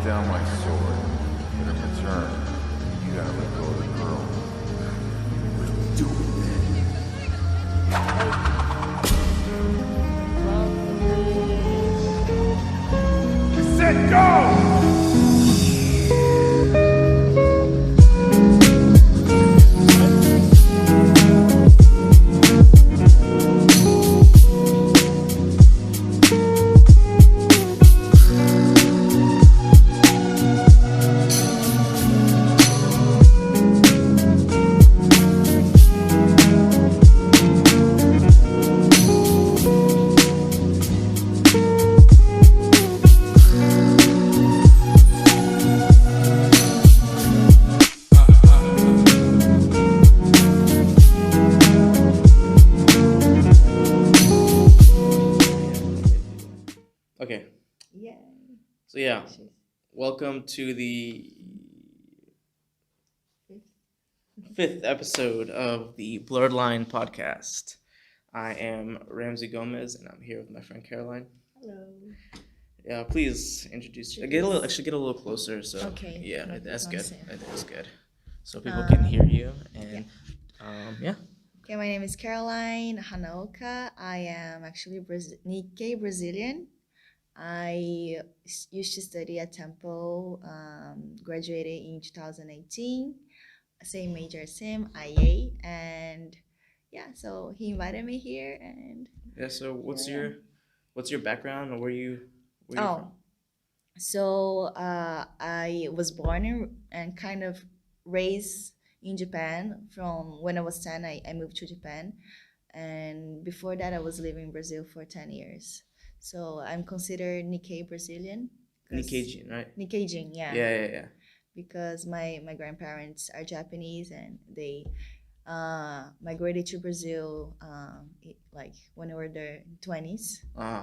down my sword, but in return, you gotta let go of the girl. Do it, man. Set, go! Okay. Yeah. So yeah, welcome to the fifth episode of the Blurred Line podcast. I am Ramsey Gomez, and I'm here with my friend Caroline. Hello. Yeah, please introduce. Get a little closer. So Okay. yeah, that's good. That's good. So people Um, can hear you, and yeah. Okay, my name is Carolinne Hanaoka. I am actually Nikkei Brazilian. I used to study at Temple, graduated in 2018, same major as him, IA, and yeah, so he invited me here, and Yeah. So what's here I am. what's your background, or where you from? Oh, so I was born and kind of raised in Japan. From when I was 10, I moved to Japan. And before that, I was living in Brazil for 10 years. So I'm considered Nikkei Brazilian. Nikkeijin, right? Nikkeijin, yeah. Yeah. Because my grandparents are Japanese and they migrated to Brazil like when they were in their 20s.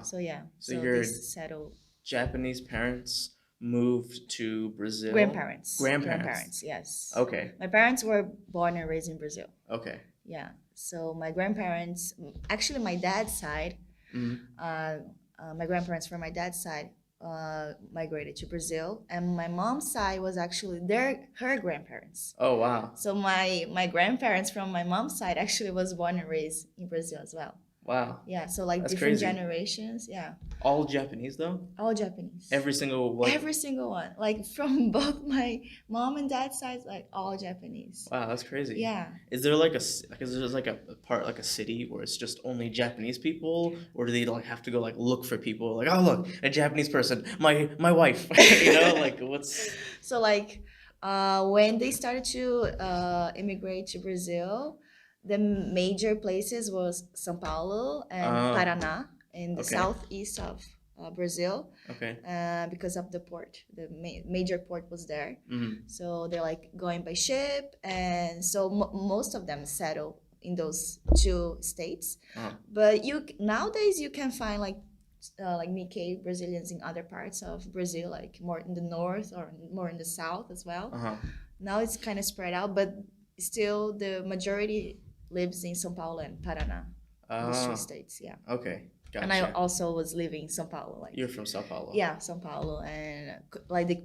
So yeah, So so your they settled. Japanese parents moved to Brazil. Grandparents, yes. Okay. My parents were born and raised in Brazil. Okay. Yeah. So my grandparents, actually my dad's side, my grandparents from my dad's side migrated to Brazil, and my mom's side was actually her grandparents. Oh wow. So my grandparents from my mom's side actually was born and raised in Brazil as well. Wow. Yeah, so like That's different crazy. generations. Yeah. All Japanese though? All Japanese. Every single Every single one. Like from both my mom and dad's sides, like all Japanese. Wow, that's crazy. Yeah. Is there like is there like a part, like a city where it's just only Japanese people, or do they like have to go like look for people, like, oh look, a Japanese person, my wife, you know, like what's So like when they started to immigrate to Brazil, the major places was Sao Paulo and Paraná in the Okay. southeast of Brazil, okay. because of the port. The major port was there. Mhm. So they're like going by ship, and so most of them settle in those two states. But nowadays you can find like Nikkei Brazilians in other parts of Brazil, like more in the north or more in the south as well. Now it's kind of spread out, but still the majority lives in Sao Paulo and Paraná, those three states. Yeah. Okay. Gotcha. And I also was living in Sao Paulo. Like You're from Sao Paulo. yeah, Sao Paulo, and like the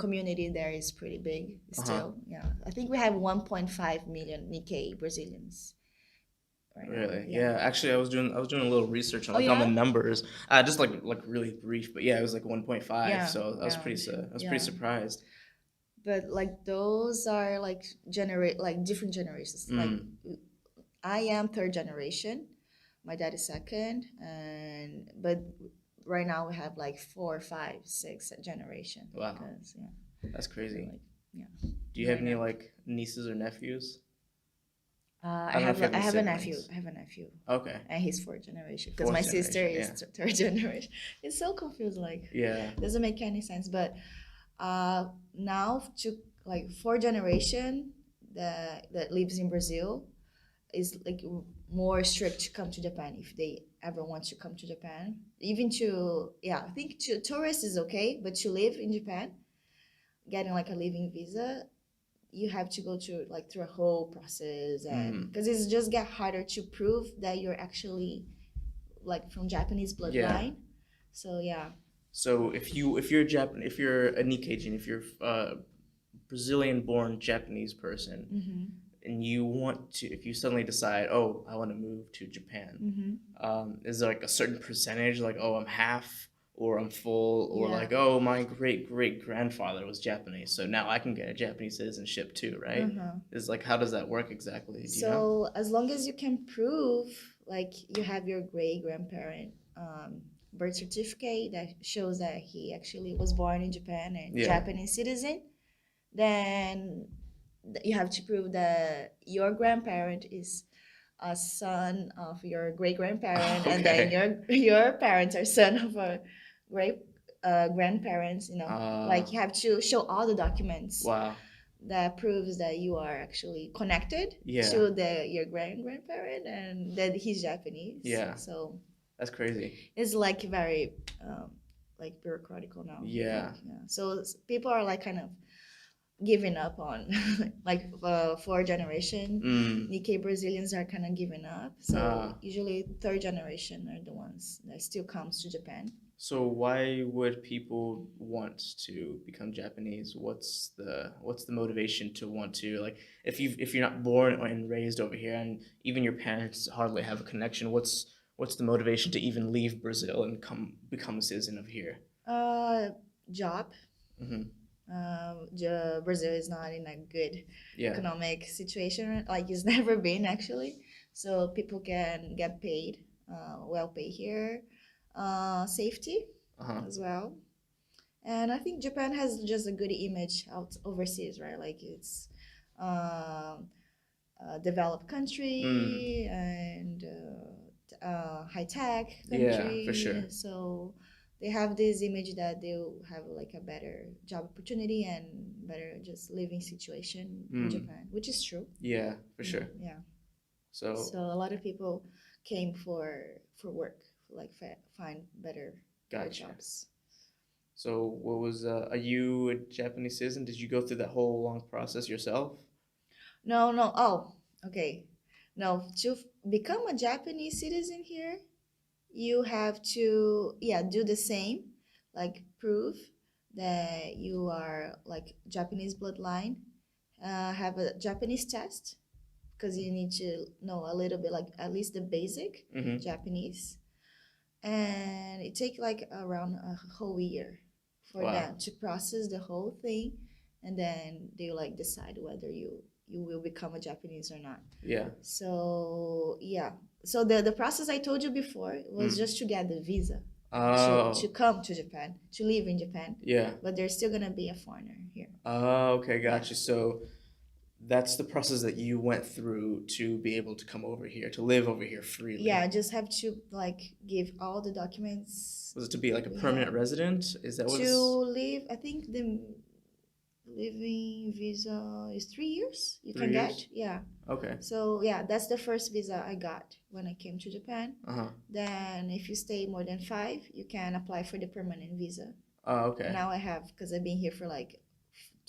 community there is pretty big still. Yeah, I think we have 1.5 million Nikkei Brazilians. Right Really? now. Yeah. Actually, I was doing a little research on Oh, like on the yeah? numbers. Just like really brief, but yeah, it was like 1.5. Yeah, So I was yeah, pretty yeah. surprised. But like those are like different generations. Like I am third generation, my dad is second, but right now we have like 4, 5, 6 generation. Wow. Because, yeah. That's crazy. Like, yeah. Do you have any like nieces or nephews? I don't know if have you have any a nephew. siblings. I have a nephew, Okay. and he's fourth generation. Because Fourth my sister generation, is third generation. It's so confusing. Like Yeah. doesn't make any sense. But now to like fourth generation that lives in Brazil is like more strict to come to Japan if they ever want to come to Japan. Even I think to tourists is okay, but to live in Japan, getting like a living visa, you have to go through a whole process, and because it's just get harder to prove that you're actually like from Japanese bloodline. So yeah. So if you're a Nikkeijin, if you're a Brazilian-born Japanese person, and you want to, if you suddenly decide, oh, I want to move to Japan, is there like a certain percentage, like, oh, I'm half, or I'm full, or like, Yeah. oh, my great great grandfather was Japanese, so now I can get a Japanese citizenship too, right? Is like, how does that work exactly? Do you know? So as long as you can prove like you have your great grandparent birth certificate that shows that he actually was born in Japan and Yeah. Japanese citizen, then you have to prove that your grandparent is a son of your great grandparent, and then your parents are son of a great grandparents. You know, like you have to show all the documents Wow. that proves that you are actually connected Yeah. to your grandparent and that he's Japanese. Yeah. So That's crazy. it's like very like bureaucratical now. Yeah. So people are like kind of giving up on like fourth generation. Nikkei Brazilians are kind of giving up. So usually third generation are the ones that still comes to Japan. So why would people want to become Japanese? What's the motivation to want to, like, if you're not born and raised over here and even your parents hardly have a connection, what's the motivation to even leave Brazil and become a citizen of here? Job. Brazil is not in a good economic situation, like it's never been actually. So people can get paid, well paid here. Safety as well, and I think Japan has just a good image out overseas, right? Like it's a developed country and high tech country. Yeah, for sure. So they have this image that they'll have like a better job opportunity and better just living situation in Japan, which is true. Yeah, for sure. Yeah. So a lot of people came for work, like find better jobs. So what was are you a Japanese citizen? Did you go through that whole long process yourself? No. Oh, okay. No, to become a Japanese citizen here, you have to do the same, like prove that you are like Japanese bloodline, have a Japanese test because you need to know a little bit, like at least the basic Japanese, and it takes like around a whole year for them to process the whole thing, and then they like decide whether you will become a Japanese or not. Yeah. So so the process I told you before was just to get the visa to come to Japan, to live in Japan. Yeah. But there's still gonna be a foreigner here. Oh, okay, gotcha. So that's the process that you went through to be able to come over here, to live over here freely. Yeah, I just have to like give all the documents. Was it to be like a permanent resident? Is that what? To live, I think the living visa is 3 years. You can get. Yeah. Okay. So yeah, that's the first visa I got when I came to Japan. Then if you stay more than 5, you can apply for the permanent visa. Oh, okay. Now I have, because I've been here for like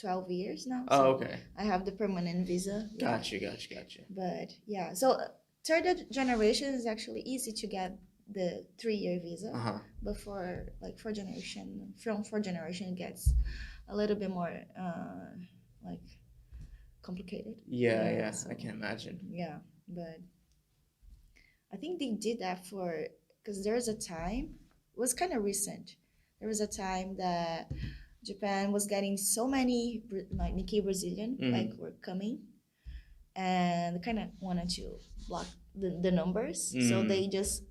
12 years now. So okay. I have the permanent visa. Gotcha. But yeah, so third generation is actually easy to get the 3-year visa. But for like fourth generation, from fourth generation, it gets a little bit more like complicated. Yeah, so, I can imagine. Yeah, but I think they did that because there's a time, it was kind of recent. There was a time that Japan was getting so many like Nikkei Brazilian like were coming, and kind of wanted to block the numbers. So they just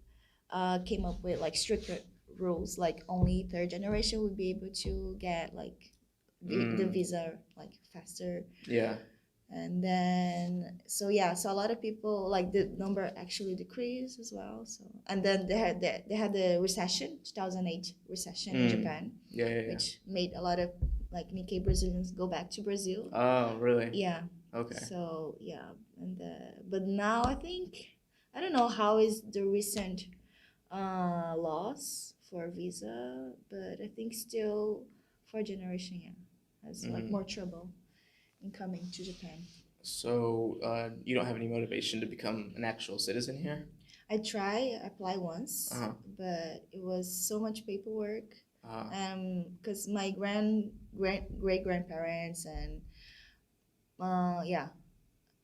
came up with like stricter rules, like only third generation would be able to get like the visa like faster. Yeah. And then so a lot of people, like the number actually decreased as well. So and then they had the recession, 2008 recession in Japan. Yeah. Which made a lot of like Nikkei Brazilians go back to Brazil. Oh, really? Yeah. Okay. So yeah, and but now I think, I don't know how is the recent laws for visa, but I think still for generation has like more trouble in coming to Japan. So you don't have any motivation to become an actual citizen here? I apply once, but it was so much paperwork. Because my great grandparents and yeah,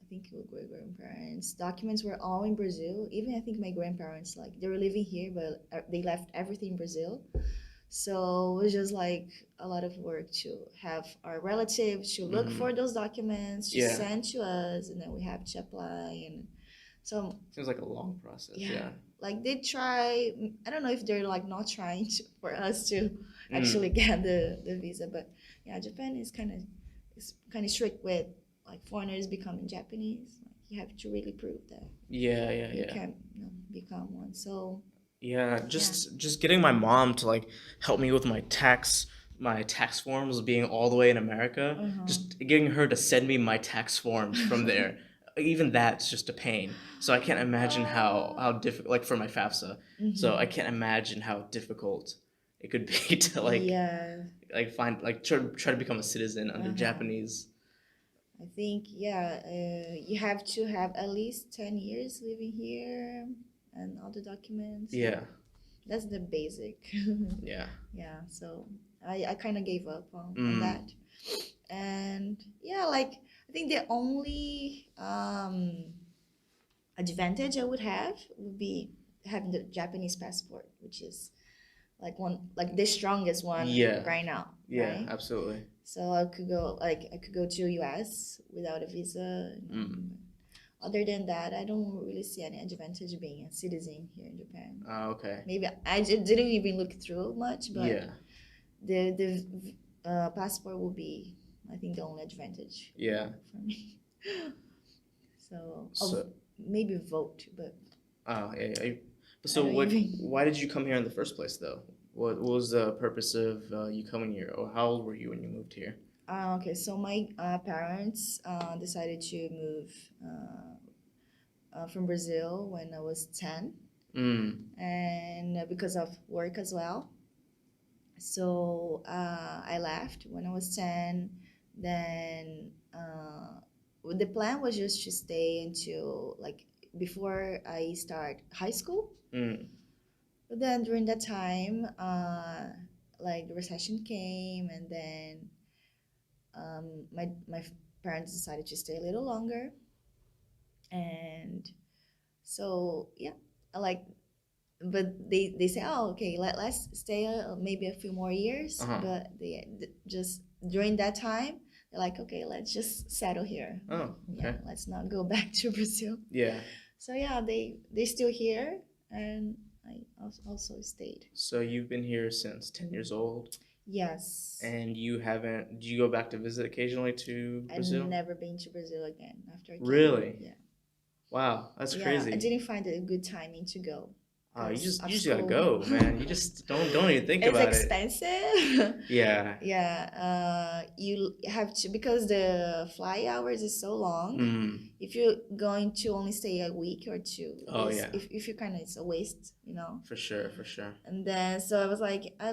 I think great grandparents documents were all in Brazil. Even I think my grandparents, like, they were living here, but they left everything in Brazil. So it was just like a lot of work to have our relatives to look for those documents to Yeah. send to us, and then we have to apply. And so Seems like a long process. yeah, Yeah. like they try. I don't know if they're like not trying for us to actually get the visa, but yeah, Japan is kind of strict with like foreigners becoming Japanese. Like, you have to really prove that Yeah. you can, become one. So Yeah, just getting my mom to like help me with my tax forms being all the way in America, just getting her to send me my tax forms from there. Even that's just a pain. So I can't imagine how difficult, like for my FAFSA. So I can't imagine how difficult it could be to yeah, find try to become a citizen under Japanese. I think you have to have at least 10 years living here and all the documents. Yeah. That's the basic. Yeah. Yeah, so I kind of gave up on that. And yeah, like I think the only advantage I would have would be having the Japanese passport, which is like the strongest one right now. Yeah, right? absolutely. So I could go to US without a visa. Other than that, I don't really see any advantage being a citizen here in Japan. Oh, okay. Maybe I didn't even look through much, but Yeah. the passport will be, I think, the only advantage. Yeah. For me. So So- maybe vote, but Oh, yeah. So I don't why did you come here in the first place, though? What was the purpose of you coming here, or how old were you when you moved here? Okay, so my parents decided to move from Brazil when I was 10, and because of work as well. So I left when I was 10. Then the plan was just to stay until like before I start high school. But then during that time, like the recession came, and then my parents decided to stay a little longer, and so yeah, like, but they say, oh, okay, let's stay maybe a few more years. But just during that time, they're like, okay, let's just settle here. Oh, okay. Yeah, let's not go back to Brazil. Yeah. So yeah, they still here, and I also stayed. So you've been here since 10 years old? Yes. And you haven't, do you go back to visit occasionally to Brazil? I've never been to Brazil again after I came. Really? Yeah. Wow, that's crazy. I didn't find it a good timing to go. Oh, you just gotta go, man. You just don't even think about it. It's expensive. Yeah. Yeah. You have to, because the flight hours is so long. If you're going to only stay a week or two, if you kind of, it's a waste, For sure. And then so I was like, I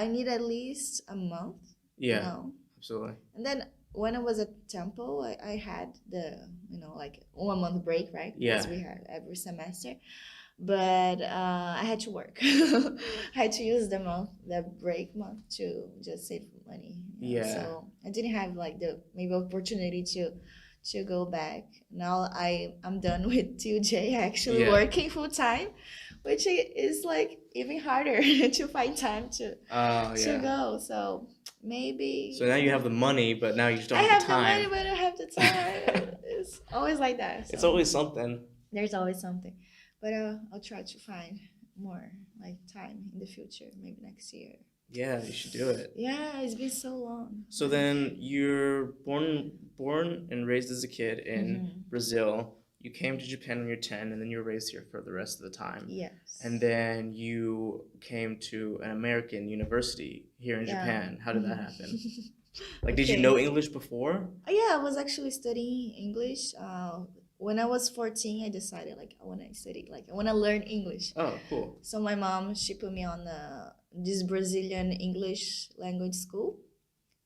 need at least a month. Yeah. Absolutely. And then when I was at Temple, I had the like 1 month break, right? Yeah. Because we had every semester. But I had to work. I had to use the break month to just save money. Yeah. So I didn't have like the maybe opportunity to go back. Now I'm done with 2J actually working full time, which is like even harder to find time to go. So maybe. So now you have the money, but now you just don't have the time. I have the money, but I don't have the time. It's always like that. So. It's always something. There's always something. But I'll try to find more like time in the future, maybe next year. Yeah, you should do it. Yeah, it's been so long. So then you're born and raised as a kid in Brazil. You came to Japan when you're 10, and then you were raised here for the rest of the time. Yes. And then you came to an American university here in Japan. How did that happen? Like, did you know English before? Yeah, I was actually studying English. When I was 14, I decided like I want to study, like I want to learn English. Oh, cool. So my mom, she put me on this Brazilian English language school,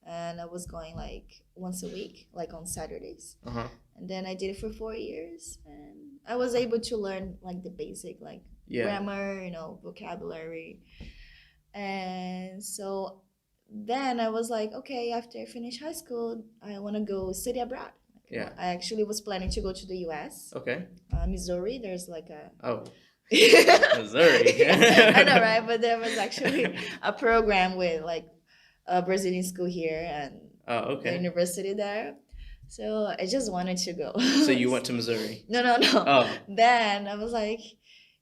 and I was going like once a week, like on Saturdays. And then I did it for 4 years, and I was able to learn like the basic, like grammar, vocabulary. And So then I was like, okay, after I finish high school, I want to go study abroad. Yeah. I actually was planning to go to the U.S. Okay. Missouri. There's like a Oh, Missouri. I know, right? But there was actually a program with like a Brazilian school here and Oh, the okay. university there. So I just wanted to go. So you went to Missouri? No. Oh. Then I was like,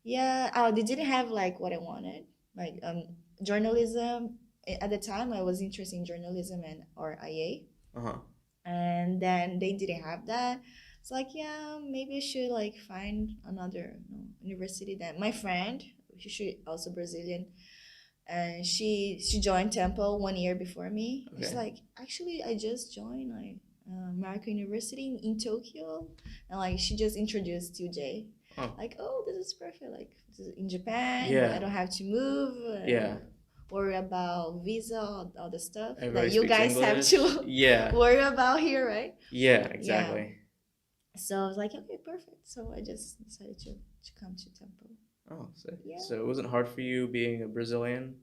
yeah. Oh, they didn't have like what I wanted, like journalism. At the time, I was interested in journalism and or IA. Uh-huh. And then they didn't have that. It's like, yeah, maybe I should like find another university. Then my friend, she also Brazilian, and she joined Temple 1 year before me. Okay. It's like, actually I just joined like American University in Tokyo, and like she just introduced TJ. Oh. Like, oh, this is perfect. Like this is in Japan, Yeah. I don't have to move. Yeah. Worry about visa, all the stuff Everybody that you speaks guys English. have to Yeah. worry about here, right? Yeah, exactly. So I was like, okay, perfect. So I just decided to come to Temple. Oh, so, Yeah. so it wasn't hard for you being a Brazilian?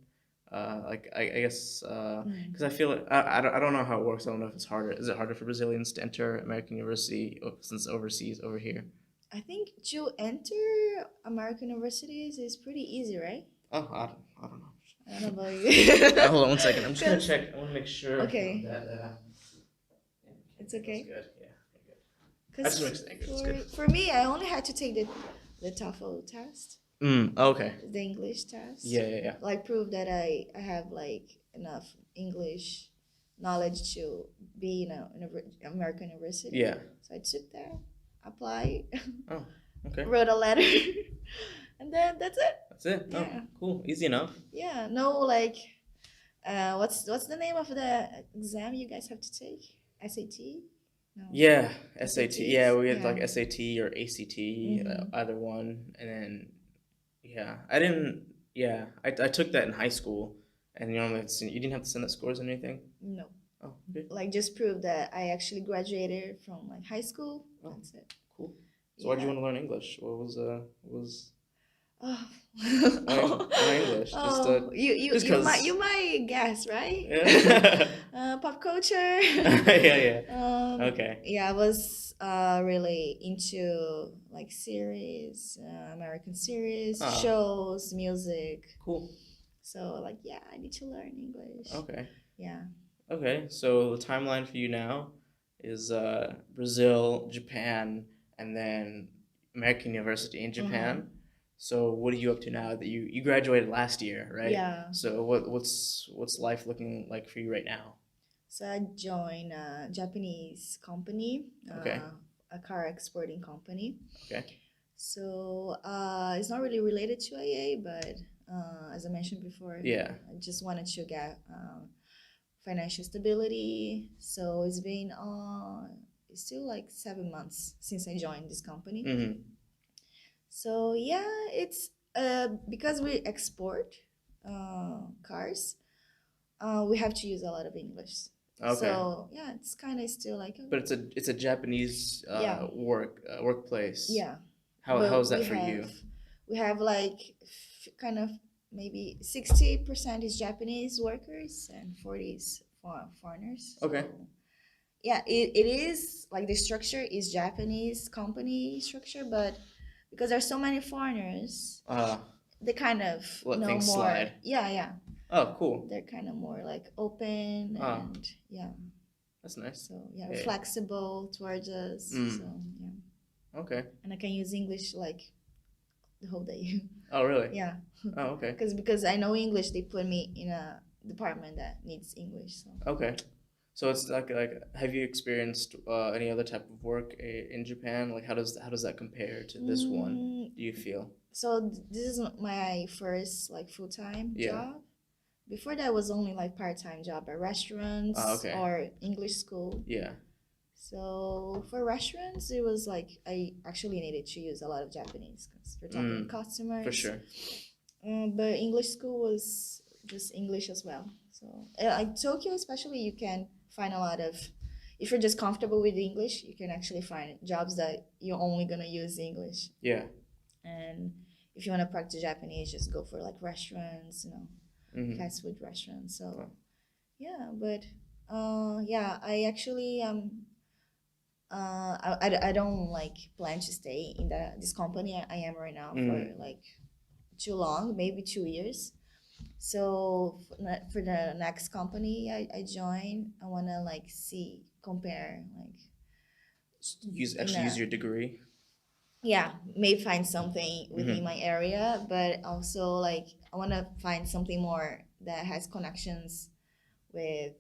Like I guess because I feel like I don't know how it works. I don't know if it's harder. Is it harder for Brazilians to enter American University since overseas over here? I think to enter American universities is pretty easy, right? Oh, I don't know. I don't know about you. Hold on 1 second. I'm just gonna check. I want to make sure. Okay. That, It's okay. That's good. Yeah. Good. I just want to say it's good. For me, I only had to take the TOEFL test, Okay. the English test. Yeah. Like prove that I have like enough English knowledge to be in an American university. Yeah. So I took that, applied, Oh, okay. wrote a letter, and then that's it. That's it. Yeah. Oh, cool. Easy enough. Yeah. No, like, what's the name of the exam you guys have to take? SAT? No. Yeah, SAT. Yeah, we had Yeah. like SAT or ACT, either one, and then I didn't. Yeah, I took that in high school, and you didn't have to send that scores or anything. No. Oh, okay, Like just prove that I actually graduated from like high school. Oh. That's it. cool. So why'd you want to learn English? What was Oh. why English? Just 'cause- you might guess, right? Yeah. Pop culture. yeah. Okay. Yeah, I was really into like series, American series, Ah. shows, music. Cool. So like, yeah, I need to learn English. Okay. Yeah. Okay. So the timeline for you now is Brazil, Japan, and then American University in Japan. So what are you up to now that you graduated last year, right? Yeah. So what's life looking like for you right now? So I joined a Japanese company, Okay. a car exporting company. Okay. So it's not really related to IA, but as I mentioned before, Yeah. I just wanted to get financial stability. So it's been it's still like 7 months since I joined this company. Mm-hmm. So yeah, it's because we export cars, we have to use a lot of English. Okay. So yeah, it's kind of still like. But it's a Japanese Yeah. workplace. Yeah. How's that we for you? We have like kind of maybe 60% is Japanese workers and 40 is foreigners. So, Okay. yeah, it is like the structure is Japanese company structure, but because there's so many foreigners, they kind of Let know things more. slide. Yeah. Oh, cool. They're kind of more like open and yeah. That's nice. So yeah, Yeah. flexible towards us. Mm. So yeah, Okay. and I can use English like the whole day. Oh, really? Yeah. Oh, okay. Because I know English, they put me in a department that needs English. So Okay. So it's like have you experienced any other type of work in Japan? Like how does that compare to this one? Do you feel? So this is my first like full-time Yeah. job. Before that was only like part-time job at restaurants Okay. or English school. Yeah. So for restaurants, it was like I actually needed to use a lot of Japanese because we're talking customers. For sure. But English school was just English as well. So like Tokyo, especially, you can find a lot of. If you're just comfortable with English, you can actually find jobs that you're only gonna use English. Yeah. And if you want to practice Japanese, just go for like restaurants, Mhm. fast food restaurant. So Oh. yeah, but yeah, I actually I don't like plan to stay in this company I am right now for Mm. like too long, maybe 2 years. So for the next company I join, I wanna like see compare like in Use a your degree. yeah, may find something within Mhm. my area, but also like I want to find something more that has connections with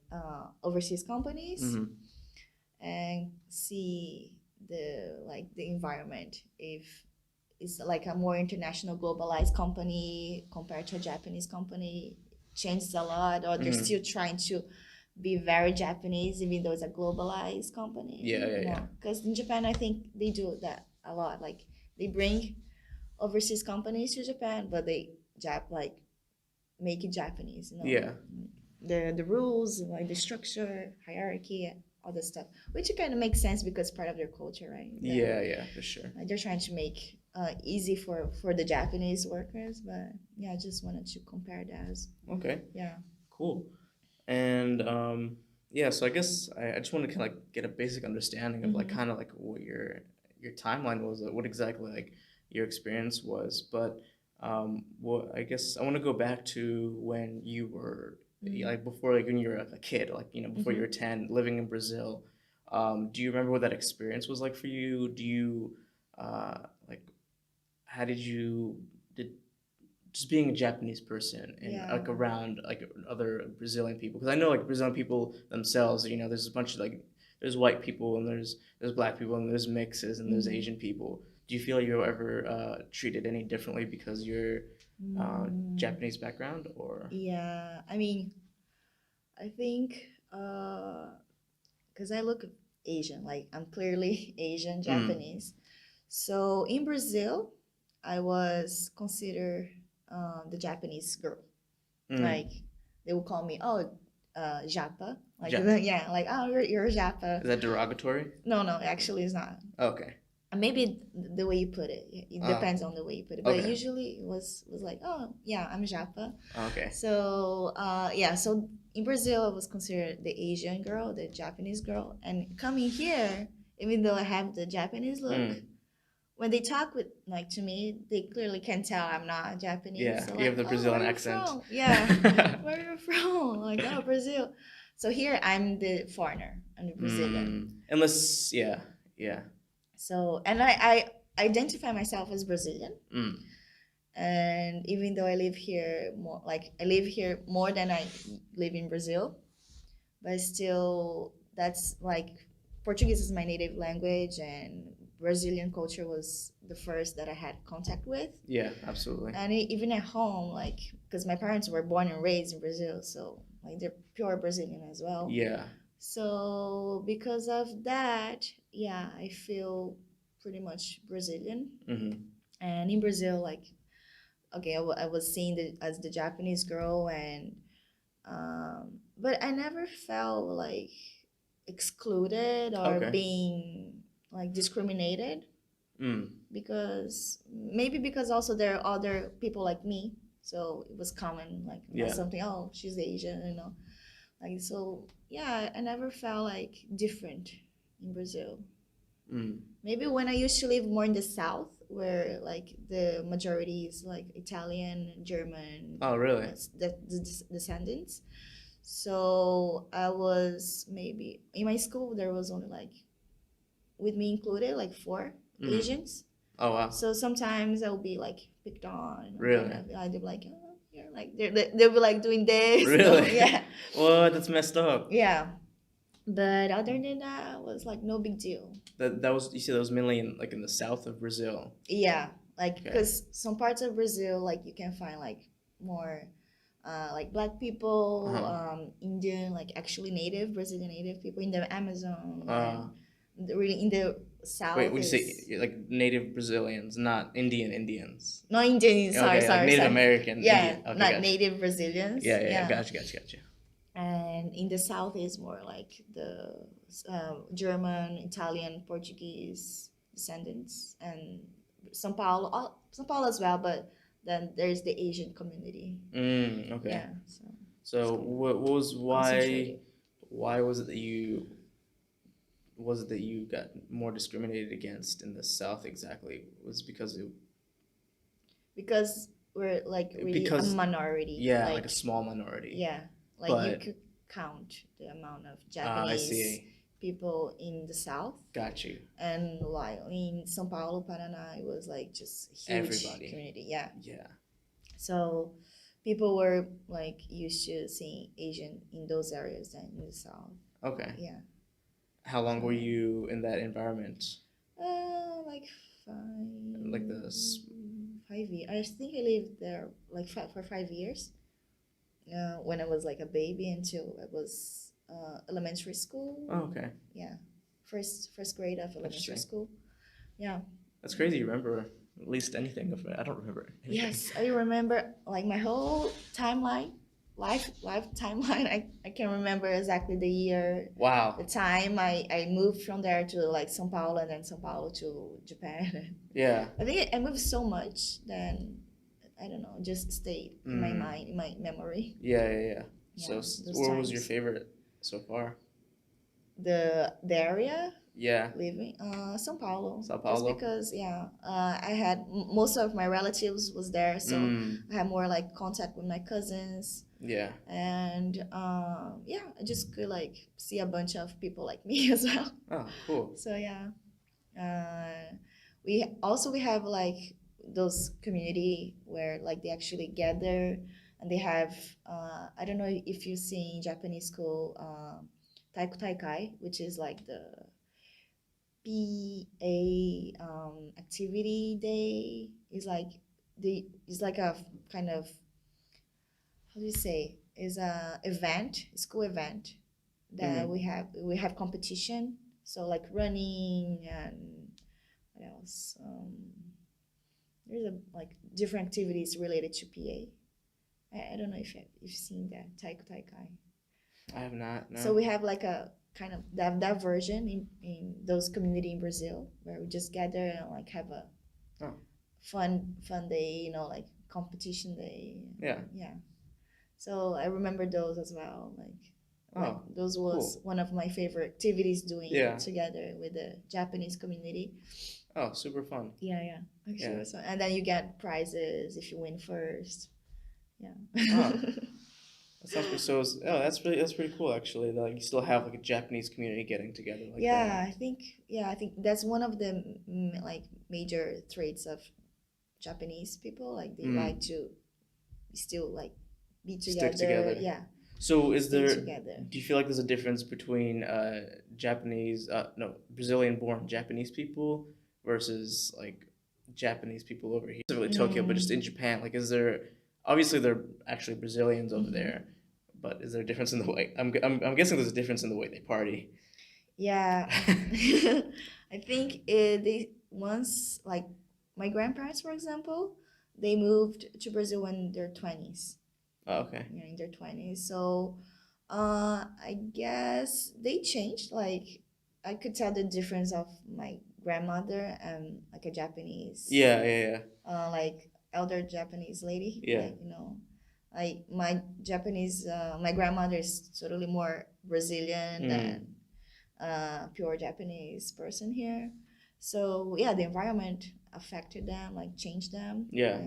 overseas companies Mhm. and see the environment if it's like a more international globalized company compared to a Japanese company changes a lot, or they're Mhm. still trying to be very Japanese even though it's a globalized company. Yeah, yeah, yeah. Because in Japan I think they do that a lot. Like they bring overseas companies to Japan, but they like make it Japanese. Yeah. The rules, like the structure, hierarchy, all this stuff, which kind of makes sense because it's part of their culture, right? Yeah, yeah, for sure. Like they're trying to make easy for the Japanese workers, but yeah, I just wanted to compare that. Okay. Yeah. Cool. And yeah, so I guess I just want to kind of like get a basic understanding of like Mhm. kind of like what your timeline was, what exactly like your experience was. But what I guess I want to go back to when you were like before, like when you were a kid, like before you were 10, living in Brazil. Do you remember what that experience was like for you? Do you like how did just being a Japanese person and Yeah. like around like other Brazilian people, because I know like Brazilian people themselves, there's a bunch of like there's white people and there's black people and there's mixes and there's Asian people. Do you feel like you're ever treated any differently because you're Japanese background or? Yeah, I mean, I think because I look Asian, like I'm clearly Asian, Mm. Japanese. So in Brazil, I was considered the Japanese girl. Mm. Like they would call me, oh, Japa. Like Ja- yeah, like oh, you're a Japa. Is that derogatory? No, actually, it's not. Okay. Maybe the way you put it, it depends on the way you put it. But Okay. usually it was like, oh yeah, I'm Japa. Okay. So yeah, so in Brazil, I was considered the Asian girl, the Japanese girl, and coming here, even though I have the Japanese look, Mm. when they talk with like to me, they clearly can tell I'm not Japanese. Yeah, So you have like, the oh, where Brazilian are you accent. from? Yeah, where are you from? Like, oh, Brazil. So here I'm the foreigner, I'm the Brazilian. Unless, yeah. So and I identify myself as Brazilian. Mm. And even though I live here more, like I live here more than I live in Brazil, but still that's like Portuguese is my native language, and Brazilian culture was the first that I had contact with. Yeah, absolutely. And even at home, like because my parents were born and raised in Brazil, so like they're pure Brazilian as well. Yeah. So because of that, yeah, I feel pretty much Brazilian. Mm-hmm. And in Brazil, like okay, I was seen as the Japanese girl, and but I never felt like excluded or Okay. being like discriminated Mm. because maybe because also there are other people like me, so it was common like Yeah. something. Oh, she's Asian. Like so. Yeah, I never felt like different in Brazil. Mm. Maybe when I used to live more in the south, where like the majority is like Italian, German. Oh, really? The descendants. So I was maybe in my school there was only like, with me included, like 4 Asians. Oh, wow. So sometimes I would be like picked on. Really? I'd be like, oh, you're like they'll be like doing this. Really? Yeah. What? That's messed up. Yeah. But other than that, it was like no big deal. That was, you said that was mainly in the south of Brazil. Yeah, like Okay. because some parts of Brazil, like you can find like more, like black people, Indian, like actually native Brazilian native people in the Amazon, and really in the south. Wait, would you say like native Brazilians, not Indians? No, Indian. Sorry, Okay, sorry, like Native sorry. American. Yeah, Indian. Okay, not gotcha. native Brazilians. Yeah. Gotcha. And in the south is more like the German, Italian, Portuguese descendants, and Sao Paulo as well, but then there's the Asian community. Okay. Yeah. So what was Concentrated. why was it that you got more discriminated against in the South exactly? Was it because Because we're like really Because- a minority. yeah, like a small minority. Yeah, like you But- could count the amount of I Japanese see. people in the South, Got you. and like in Sao Paulo, Paraná, it was like just huge Everybody. community. Yeah, Yeah. so people were like used to seeing Asian in those areas than in the South. Okay. Yeah, How long were you in that environment? like 5. Like the s- 5 years. I think I lived there like for 5 years. When I was like a baby until I was elementary school. Oh, okay. Yeah, first grade of elementary Interesting. school. Yeah. That's crazy. You remember at least anything of it. I don't remember anything. Yes, I remember like my whole timeline, life timeline. I can remember exactly the year, Wow. the time I moved from there to like Sao Paulo, and then Sao Paulo to Japan. Yeah. I think I moved so much, then I don't know, just stayed in my Mm. mind, in my memory. Yeah. So Yeah, those what was your times. favorite so far? The area Yeah. living, Sao Paulo. Sao Just Paulo? because, I had most of my relatives was there, so I had more like contact with my cousins, Yeah. and I just could like see a bunch of people like me as well. Oh, cool. So yeah, we have like those community where like they actually gather, and they have I don't know if you see in Japanese school, Taiku Taikai, which is like the PA activity day. Is like it's like a kind of, how do you say, is a event, school event that we have competition. So like running and what else? There's like different activities related to PA. I don't know if you've seen that Taiku Taikai. I have not. No. So we have like a kind of that version in those community in Brazil, where we just gather and like have a Oh. fun day, like competition day. Yeah. Yeah. So I remember those as well. Like those was one of my favorite activities doing Yeah. together with the Japanese community. Oh, super fun. Yeah. Actually, Yeah. it was fun. And then you get prizes if you win first. Yeah. Oh. That sounds pretty. That's pretty cool actually. That, like, you still have like a Japanese community getting together like yeah, that. I think that's one of the like major traits of Japanese people. Like they like to still like be together. Stick together. Yeah. So is stay there? together. Do you feel like there's a difference between Brazilian-born Japanese people versus like Japanese people over here? Not really Tokyo, but just in Japan. Like, is there? Obviously, they're actually Brazilians over there, but is there a difference in the way? I'm guessing there's a difference in the way they party. Yeah. I think they once, like my grandparents, for example, they moved to Brazil in their 20s. Oh, okay. Yeah, in their 20s. So I guess they changed. Like I could tell the difference of my grandmother and like a Japanese. Yeah. Like elder Japanese lady. Yeah. Like my Japanese, my grandmother is totally more Brazilian than pure Japanese person here. So yeah, the environment affected them, like changed them. Yeah.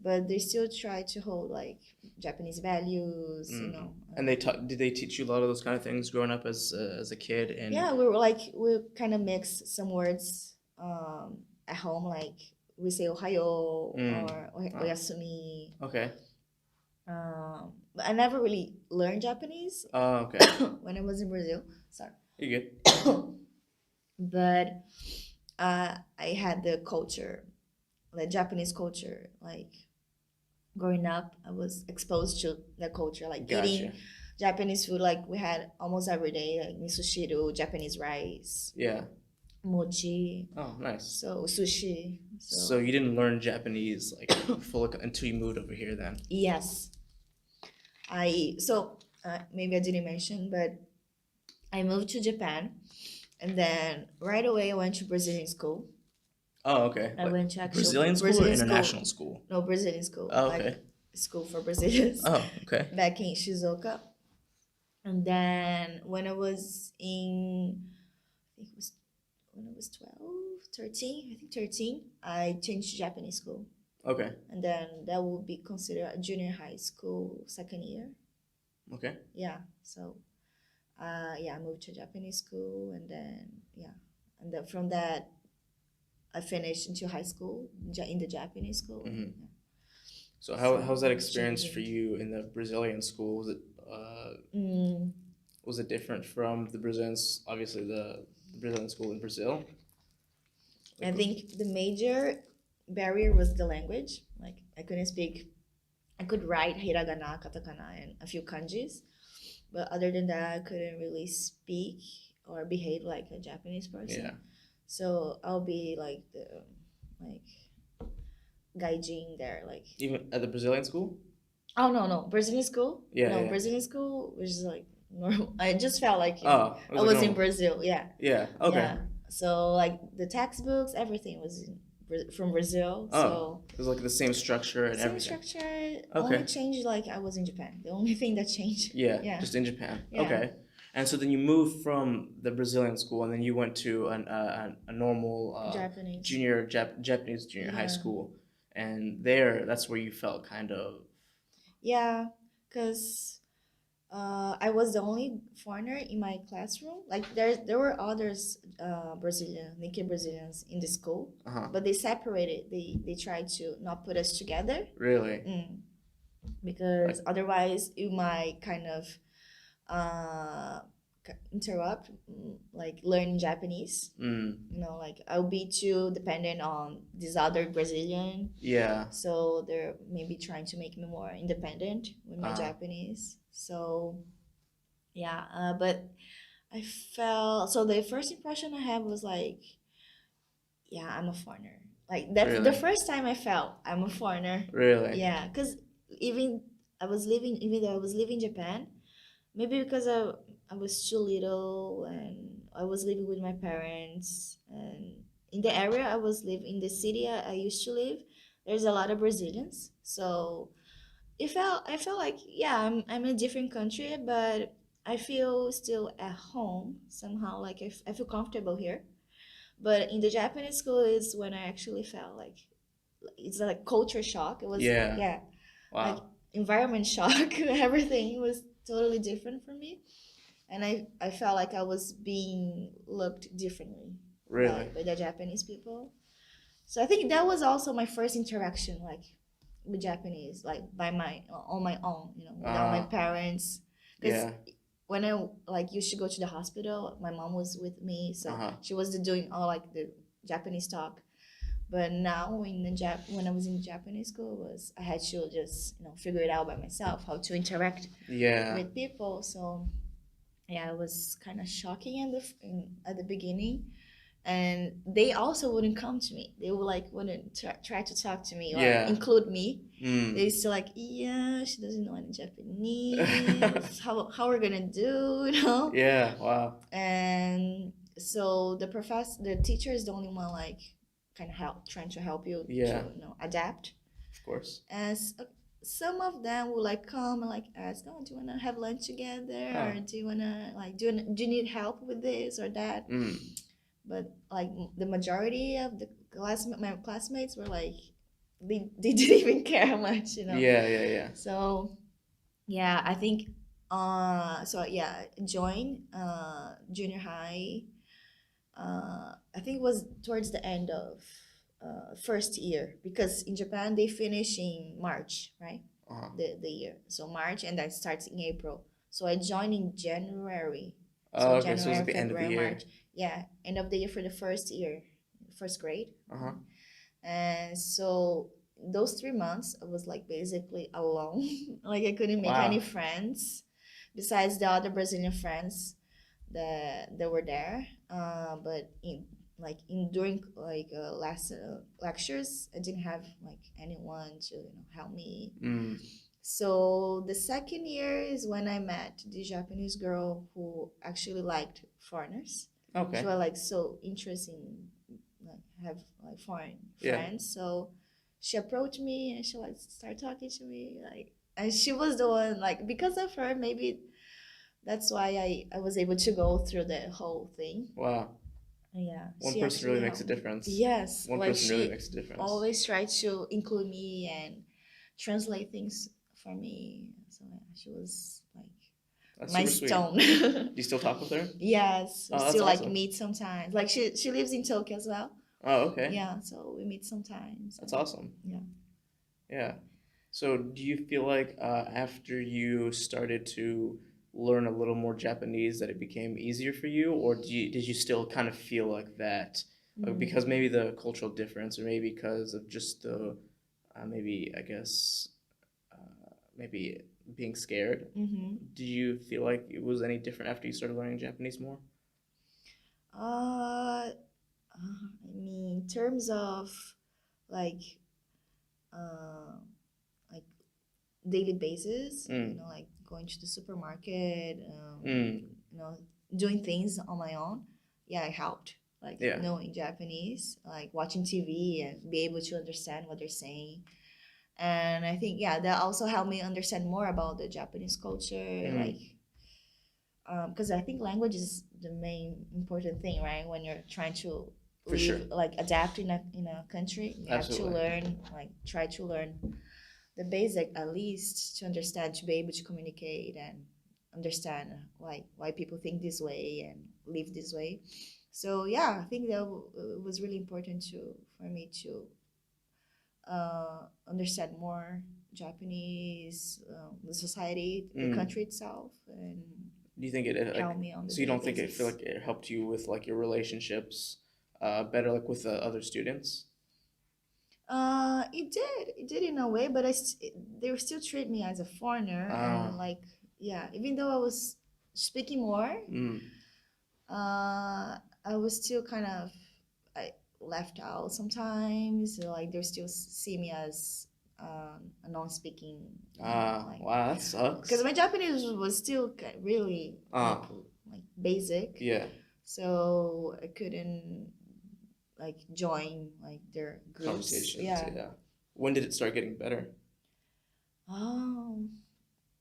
But they still try to hold like Japanese values, And did they teach you a lot of those kind of things growing up as a kid? And yeah, we kind of mix some words at home, like we say Ohayo or Oyasumi. Okay. But I never really learned Japanese Oh, okay. when I was in Brazil. Sorry. You're good. But I had the culture, the Japanese culture, like growing up, I was exposed to the culture, like eating Japanese food. Like we had almost every day, like miso-shiru, Japanese rice, Yeah. mochi. Oh, nice. So sushi. So you didn't learn Japanese like until you moved over here then? Yes. Maybe I didn't mention, but I moved to Japan, and then right away I went to Brazilian school. Oh, okay. I went to actual Brazilian school or Brazilian international school? No, Brazilian school. Oh, Like okay. school for Brazilians. Oh, okay. Back in Shizuoka. And then when I was in, I think it was when I was 12, 13, I think 13, I changed to Japanese school. Okay. And then that would be considered a junior high school second year. Okay. Yeah. So, yeah, I moved to Japanese school, and then and then from that, I finished into high school in the Japanese school. Mhm. Yeah. So So, how's that experience changing. for you in the Brazilian school? Was it different from the Brazilians? Obviously, the Brazilian school in Brazil. I think the major barrier was the language. Like I couldn't speak. I could write hiragana, katakana, and a few kanjis, but other than that, I couldn't really speak or behave like a Japanese person. Yeah. So I'll be like the like gaijin there, like. Even at the Brazilian school. Oh no, Brazilian school. Yeah, No, yeah. Brazilian school was just like normal. I just felt like Oh, I was in normal. Brazil. Yeah. Yeah. Okay. Yeah. So like the textbooks, everything was from Brazil. Oh, So it was like the same structure and same everything. structure. Only changed like I was in Japan. The only thing that changed. Yeah, Yeah. just in Japan. Yeah. Okay. And so then you moved from the Brazilian school, and then you went to a normal Japanese. Japanese junior high Yeah. school, and that's where you felt kind of. Yeah, because I was the only foreigner in my classroom. Like there were others Nikkei Brazilians in the school, Uh-huh. but they separated. They tried to not put us together. Really? Because otherwise you might kind of interrupt like learning Japanese. Like I'll be too dependent on this other Brazilian. Yeah. So they're maybe trying to make me more independent with my Ah. Japanese. So yeah, but I felt so the first impression I had was like, yeah, I'm a foreigner. Like that's Really? the first time I felt I'm a foreigner. Really? Yeah, because even though I was living in Japan, maybe because I was too little and I was living with my parents, and in the area I was living in the city I used to live, there's a lot of Brazilians. So I felt like yeah, I'm in a different country, but I feel still at home somehow. Like I feel comfortable here. But in the Japanese school is when I actually felt like it's like culture shock. It was Yeah. Wow. like environment shock. Everything was totally different for me, and I felt like I was being looked differently Really? by the Japanese people. So I think that was also my first interaction like with Japanese, like on my own, without my parents. Because Yeah. when I like used to go to the hospital, my mom was with me, so she was doing all like the Japanese talk. But now when I was in Japanese school, I had to just figure it out by myself how to interact with people. So yeah, it was kind of shocking at the beginning, and they also wouldn't come to me. They would wouldn't try to talk to me or include me. They used to yeah, she doesn't know any Japanese. how we're gonna do, Yeah. Wow. And so the teacher is the only one kind of trying to help you to adapt. Of course. As some of them will come and ask, oh, do you want to have lunch together, or do you want to do you need help with this or that? But the majority of the my classmates were they didn't even care much, Yeah. So yeah, I think joined junior high. I think it was towards the end of first year, because in Japan they finish in March, right? The year. So March, and that starts in April. So I joined in January. So okay, so it was at the end of the year. March. Yeah, end of the year for the first year, first grade. And so those 3 months I was basically alone. I couldn't make any friends besides the other Brazilian friends that were there. But during last lectures, I didn't have anyone to help me. So the second year is when I met the Japanese girl who actually liked foreigners. Okay. She was so interested in have like foreign Yeah. friends. So she approached me and she like started talking to me like, and she was the one like because of her maybe that's why I was able to go through the whole thing. Wow. Yeah, One she person actually really makes a helped me. difference. Yes, One like person really she makes a difference. always tried to include me and translate things for me. So yeah, she was like That's my super sweet. stone. Do you still talk with her? Yes, we Oh, that's still like awesome. meet sometimes. Like she lives in Tokyo as well. Oh, okay. Yeah, so we meet sometimes. That's awesome. Yeah. Yeah. So do you feel like after you started to learn a little more Japanese that it became easier for you, or did you still kind of feel like that because maybe the cultural difference, or maybe because of just the maybe I guess maybe being scared? Mm-hmm. Do you feel like it was any different after you started learning Japanese more? I mean, in terms of like, uh, like daily basis, you know, like going to the supermarket, you know, doing things on my own. Yeah, it helped. Like Yeah. knowing Japanese, like watching TV and be able to understand what they're saying. And I think yeah, that also helped me understand more about the Japanese culture, like because I think language is the main important thing, right? When you're trying to For live, sure. like adapt in a country, you have to Absolutely. learn, like try to learn the basic at least to understand, to be able to communicate and understand why people think this way and live this way. So yeah, I think that was really important to for me to understand more Japanese, the society, the country itself, and Do you think it like help me on the so you daily don't think it feel basis. like it helped you with like your relationships better like with other students? It did in a way, but they would still treat me as a foreigner, and like yeah, even though I was speaking more, I was still kind of I left out sometimes. So, like they still see me as a non-speaking. Like Wow, that sucks. because my Japanese was still really like basic, Yeah. so I couldn't like join like their groups. Conversations. Yeah. Yeah. When did it start getting better? Oh,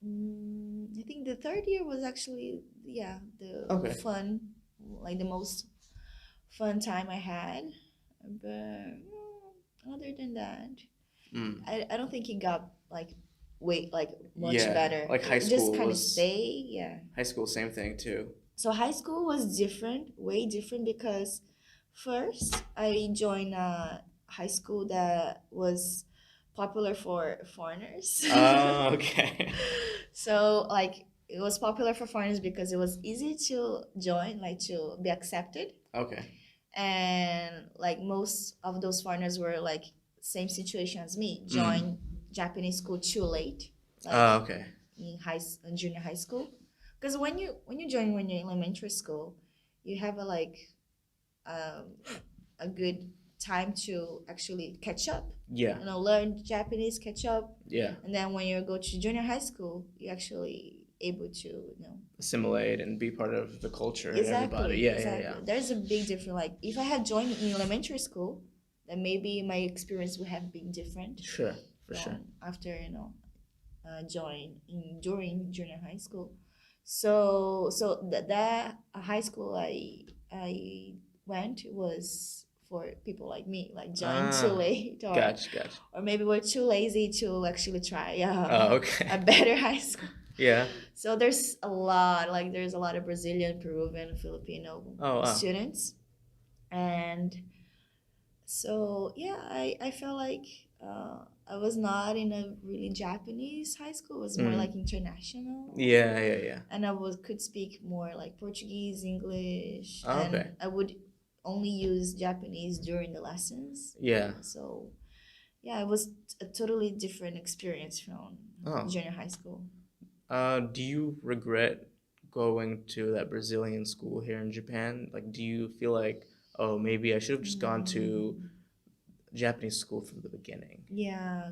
I think the third year was actually yeah the Okay. fun, like the most fun time I had. But other than that, I don't think it got like like much Yeah, better. like high It just school kind of was- stay. Yeah. High school, same thing too. So high school was different, way different because first I joined a high school that was popular for foreigners. Oh, okay. So like it was popular for foreigners because it was easy to join, like to be accepted. Okay. And like most of those foreigners were like same situation as me, joined Japanese school too late, like Okay. in junior high school. Because when you join when you're in elementary school, you have a good time to actually catch up. Yeah. You know, learn Japanese, catch up, Yeah. and then when you go to junior high school, you actually able to Assimilate and be part of the culture and exactly. everybody. Yeah, exactly. yeah, yeah. There's a big difference. Like if I had joined in elementary school, then maybe my experience would have been different. Sure, for sure. After join in during junior high school. So that high school I went was for people like me, like joined too late, or Gotcha. or maybe we're too lazy to actually try Okay. a better high school. Yeah. So there's a lot of Brazilian, Peruvian, Filipino Oh, wow. students, and so yeah, I felt like I was not in a really Japanese high school. It was more like international. Yeah. And I could speak more like Portuguese, English, Oh, okay. and I would only use Japanese during the lessons. Yeah. So yeah, it was a totally different experience from junior high school. Do you regret going to that Brazilian school here in Japan? Like, do you feel like, oh, maybe I should have just gone to Japanese school from the beginning? Yeah,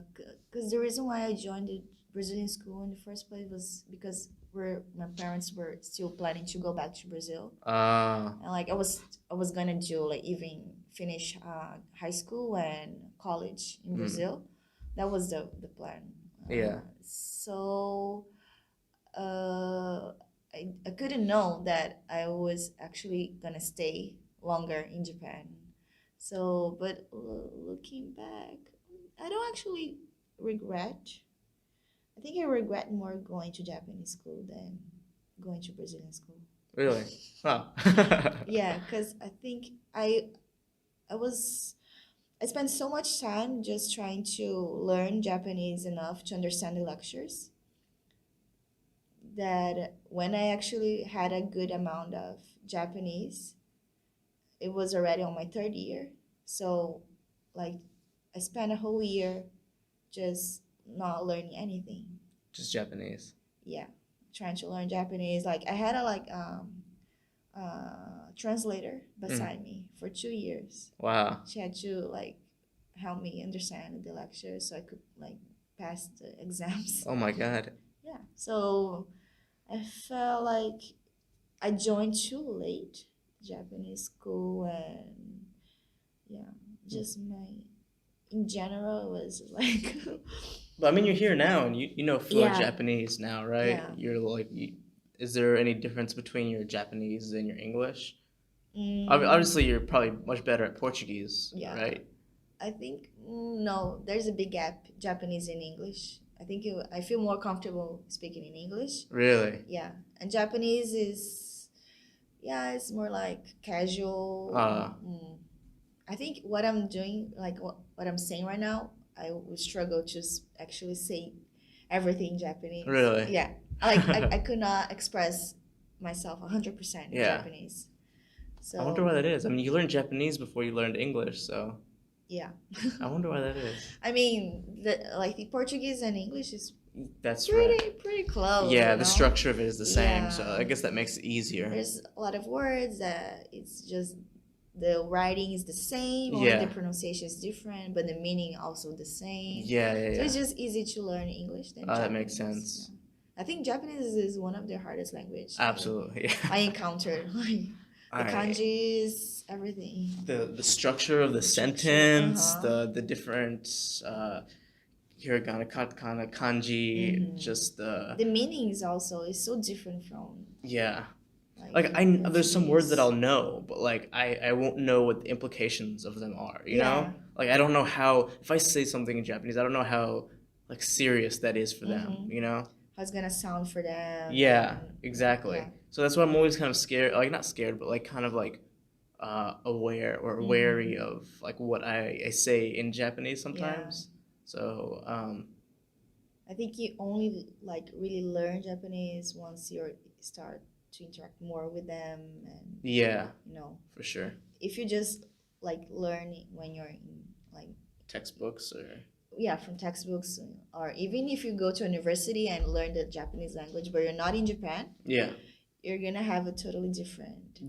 because the reason why I joined the Brazilian school in the first place was because my parents were still planning to go back to Brazil. And like I was gonna do like even finish high school and college in Brazil. That was the plan. Yeah. So I couldn't know that I was actually gonna stay longer in Japan. So, but looking back, I don't actually regret. I think I regret more going to Japanese school than going to Brazilian school. Really? Huh. Yeah, because I think I spent so much time just trying to learn Japanese enough to understand the lectures that when I actually had a good amount of Japanese, it was already on my third year. So, like, I spent a whole year just not learning anything. Just Japanese. Yeah, trying to learn Japanese. Like, I had a translator beside me for 2 years. Wow. She had to like help me understand the lecture so I could like pass the exams. Oh my God. Yeah. So I felt like I joined too late Japanese school, and yeah, just my in general it was like But I mean, you're here now, and you know fluent Yeah. Japanese now, right? Yeah. You're like, is there any difference between your Japanese and your English? mm, Obviously, you're probably much better at Portuguese, Yeah. right? I think no, there's a big gap Japanese and English. I feel more comfortable speaking in English. Really? Yeah, and Japanese is, yeah, it's more like casual. I think what I'm doing, like what I'm saying right now, I would struggle to actually say everything in Japanese. Really? Yeah, I could not express myself 100% in Yeah. Japanese. So I wonder why that is. I mean, you learned Japanese before you learned English, so yeah. I wonder why that is. I mean, the Portuguese and English is That's right. pretty close. Yeah, you the know? structure of it is the same, Yeah. so I guess that makes it easier. There's a lot of words that it's just the writing is the same, only Yeah. the pronunciation is different, but the meaning also the same. Yeah, yeah, So yeah. it's just easy to learn English than Japanese. That makes sense. Yeah. I think Japanese is one of the hardest language Absolutely. I encountered. Like the kanjis, everything. The structure of the sentence, the different hiragana, katakana, kanji, just the meanings also is so different from Like there's some words that I'll know, but like I won't know what the implications of them are. You know, like I don't know how if I say something in Japanese, I don't know how like serious that is for them. You know, how it's gonna sound for them. Yeah, exactly. Yeah. So that's why I'm always kind of scared, like not scared, but like kind of like aware or wary of like what I say in Japanese sometimes. So I think you only like really learn Japanese once you start to interact more with them, and yeah, you know, for sure. if you just like learn when you're in like Textbooks or from textbooks, or even if you go to university and learn the Japanese language but you're not in Japan, you're gonna have a totally different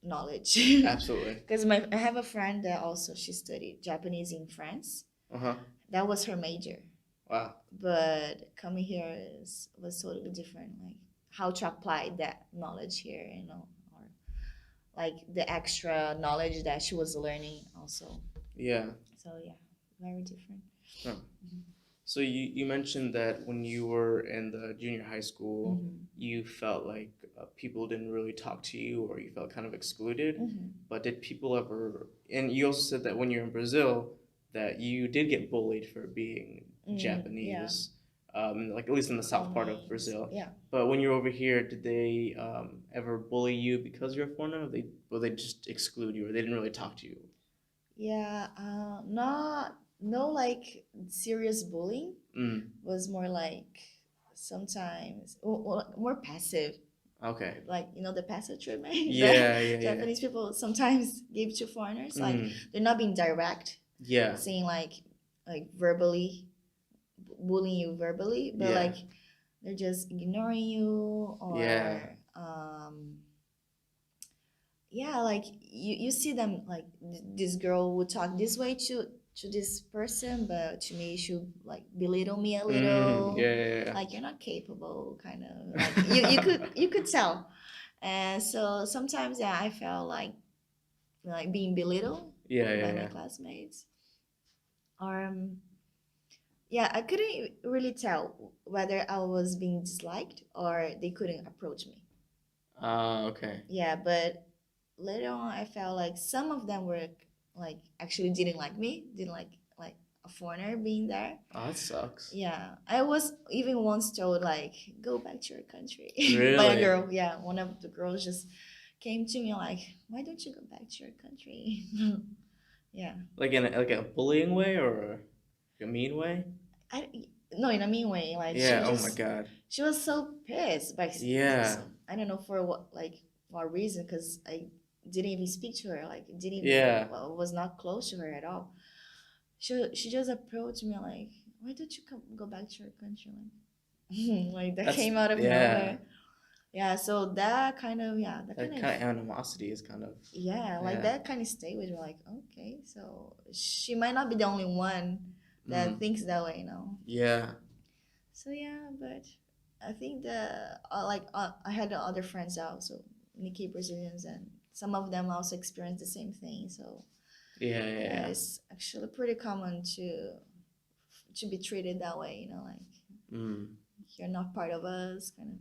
knowledge. Absolutely. Because I have a friend that also she studied Japanese in France. That was her major. Wow. But coming here was totally different, like how to apply that knowledge here, you know, or like the extra knowledge that she was learning also. Yeah. So yeah, very different. Huh. So you mentioned that when you were in the junior high school, you felt like people didn't really talk to you, or you felt kind of excluded. But did people ever? And you also said that when you're in Brazil, that you did get bullied for being Japanese, like at least in the south part of Brazil. Yeah. But when you're over here, did they ever bully you because you're a foreigner? Or they just exclude you, or they didn't really talk to you? Yeah, no like serious bullying. Was more like sometimes more passive. Okay. Like, you know, the passive treatment. Yeah. Japanese people sometimes give to foreigners. Like they're not being direct. Yeah. Saying like verbally bullying you verbally, but like they're just ignoring you, or like you see them, like this girl would talk this way to this person, but to me she would like belittle me a little. Like you're not capable, kind of like you could tell. And so sometimes I felt like like being belittled Yeah, by yeah, my yeah. classmates. Yeah, I couldn't really tell whether I was being disliked or they couldn't approach me. Okay. Yeah, but later on, I felt like some of them were like actually didn't like me, didn't like a foreigner being there. Oh, that sucks. Yeah, I was even once told like go back to your country by a Really? girl. Yeah, one of the girls just came to me like, why don't you go back to your country? Yeah, Like in a bullying way or a mean way? I no in a mean way. Like she Yeah. Oh my just God. she was so pissed by Yeah. I don't know for what reason because I didn't even speak to her like didn't even Yeah. well, was not close to her at all. She just approached me like why don't you go back to your country like that That's came out of yeah. nowhere. Yeah, so that kind of that That kind of kind of animosity is kind of like yeah. that kind of stayed with me like okay so she might not be the only one that Mm. thinks that way Yeah. so yeah, but I think I had the other friends also Nikkei Brazilians, and some of them also experienced the same thing. So Yeah. Yeah. yeah, Yeah. it's actually pretty common to be treated that way. Like Mm. you're not part of us, kind of.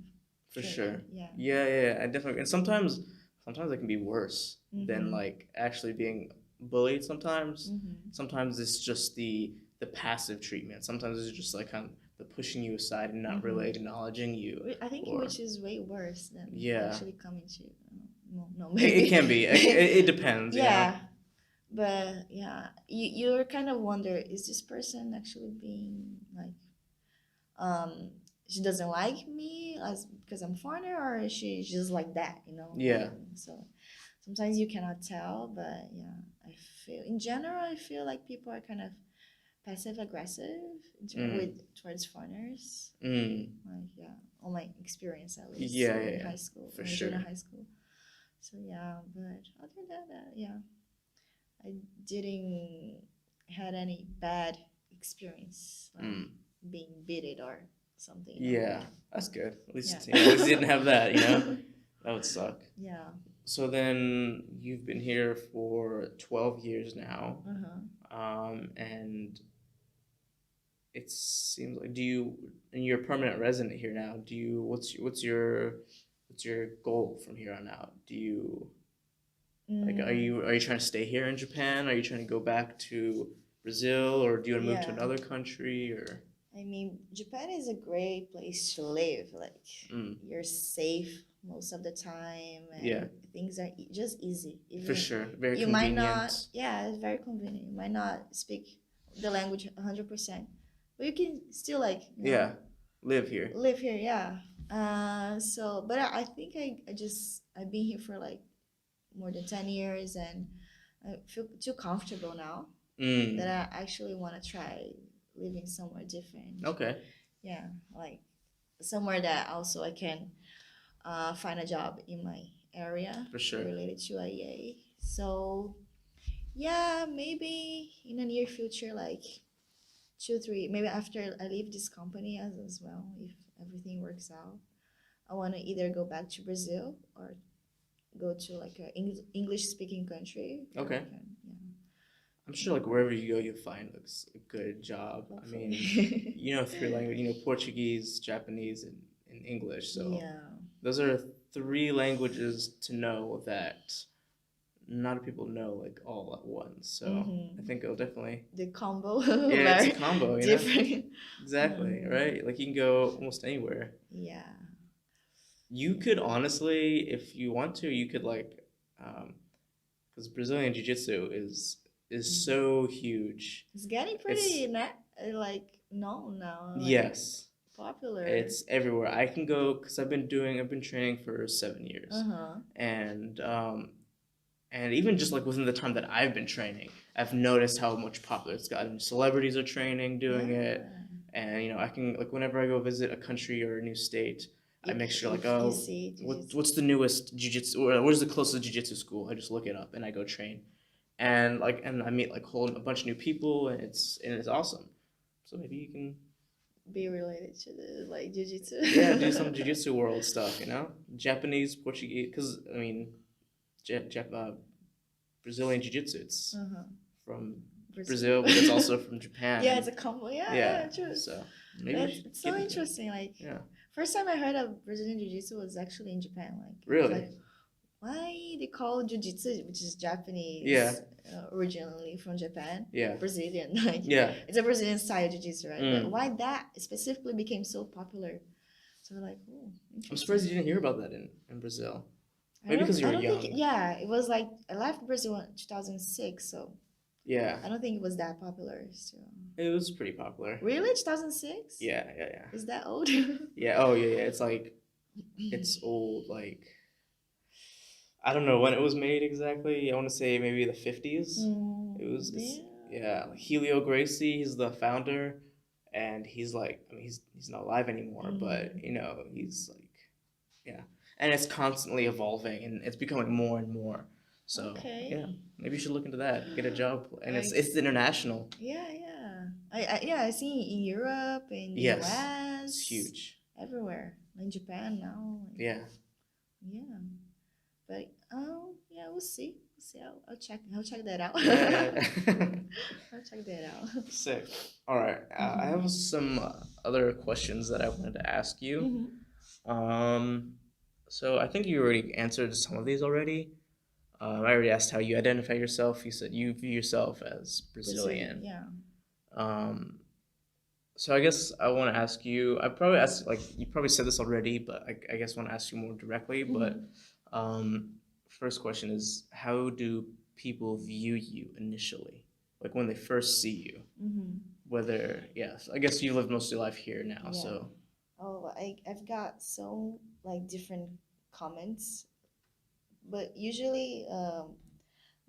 For feeling. sure. Yeah. Yeah. Yeah. I definitely. And sometimes it can be worse than Mhm. like actually being bullied. Sometimes. Mhm. Sometimes it's just the passive treatment. Sometimes it's just like kind of the pushing you aside and not really acknowledging you. I think Or which is way worse than yeah. actually coming to. No, It, maybe it can be. It depends. You know? yeah, but yeah, you're kind of wonder is this person actually being like she doesn't like me as because I'm foreigner or she's just like that. Yeah. So sometimes you cannot tell, but yeah, I feel in general I feel like people are kind of passive aggressive with towards foreigners. Mm. Like yeah, all my experience at least Yeah. in Yeah. high school, For in sure. junior high school. So yeah, but other than that, yeah, I didn't had any bad experience like being beaten or something. Yeah, that's good. At least, Yeah. at least you didn't have that, That would suck. Yeah. So then you've been here for 12 years now. And it seems like and you're a permanent resident here now. What's your goal from here on out? Do you like are you trying to stay here in Japan? Are you trying to go back to Brazil, or do you want to move to Yeah. another country, or I mean, Japan is a great place to live. Like you're safe most of the time, and Yeah. things are just easy. Even for sure, very you convenient. might not. Yeah, it's very convenient. You might not speak the language 100%, but you can still Yeah, live here. live here. Yeah. So, but I think I've been here for like more than 10 years, and I feel too comfortable now that I actually want to try living somewhere different. Okay. Yeah, like somewhere that also I can find a job in my area For sure. related to IEA. So yeah, maybe in the near future, like 2, 3, maybe after I leave this company as well, if everything works out, I want to either go back to Brazil or go to like a English speaking country. Okay. Yeah. I'm sure like wherever you go, you'll find a good job. Hopefully. I mean, 3 languages, Portuguese, Japanese, and English. So yeah. those are 3 languages to know that not a people know like all at once. So I think it'll definitely the combo. yeah, it's a combo, different. Exactly, right? Like you can go almost anywhere. Yeah. You could honestly, if you want to, you could because Brazilian Jiu-Jitsu is so huge. It's getting pretty known now. Yes. Popular. It's everywhere. I can go because I've been training for 7 years. And even just like within the time that I've been training, I've noticed how much popular it's gotten. Celebrities are doing it. And I can whenever I go visit a country or a new state, I make sure what's the newest jiu-jitsu, or where's the closest jiu-jitsu school? I just look it up and I go train, and I meet a bunch of new people, and it's awesome. So maybe you can be related to the jiu-jitsu. Yeah, do some jiu-jitsu world stuff, Japanese, Portuguese, because Brazilian Jiu-Jitsu. It's Uh-huh. from Brazil, but it's also from Japan. Yeah, it's a combo. Yeah, true. So maybe It's so interesting. Like, Yeah. first time I heard of Brazilian Jiu-Jitsu was actually in Japan. Like, I was Really? like, why they call Jiu-Jitsu, which is Japanese, Yeah. originally from Japan, Yeah. Brazilian. Like, Yeah. it's a Brazilian style Jiu-Jitsu, right? Mm. But why that specifically became so popular? So we're like, oh, I'm surprised you didn't hear about that in Brazil. I Maybe don't- because you I were don't young. think, yeah, it was like I left Brazil in 2006, so Yeah. I don't think it was that popular. So It was pretty popular. really, 2006? Yeah. Is that old? Yeah. Oh, yeah. It's like, it's old. Like, I don't know when it was made exactly. I want to say maybe the 50s. It was, like Helio Gracie, he's the founder, and he's like, I mean, he's not alive anymore, but you know, he's like, yeah, and it's constantly evolving, and it's becoming more and more. So Okay. yeah, maybe you should look into that, get a job, and it's Nice. international. Yeah. I see in Europe, in the Yes, US. it's huge. Everywhere. In Japan now. Like, Yeah, yeah. But yeah, we'll see. I'll check that out. yeah. I'll check that out. Sick. All right, I have some other questions that I wanted to ask you. So I think you already answered some of these already. I already asked how you identify yourself. You said you view yourself as Brazilian. Yeah. So I guess I want to ask you. I probably asked, like, you probably said this already, but I guess I want to ask you more directly. But first question is, how do people view you initially, like when they first see you? Whether, yes, I guess you live most of your life here now, Yeah. so. Oh, I've got so like different comments, but usually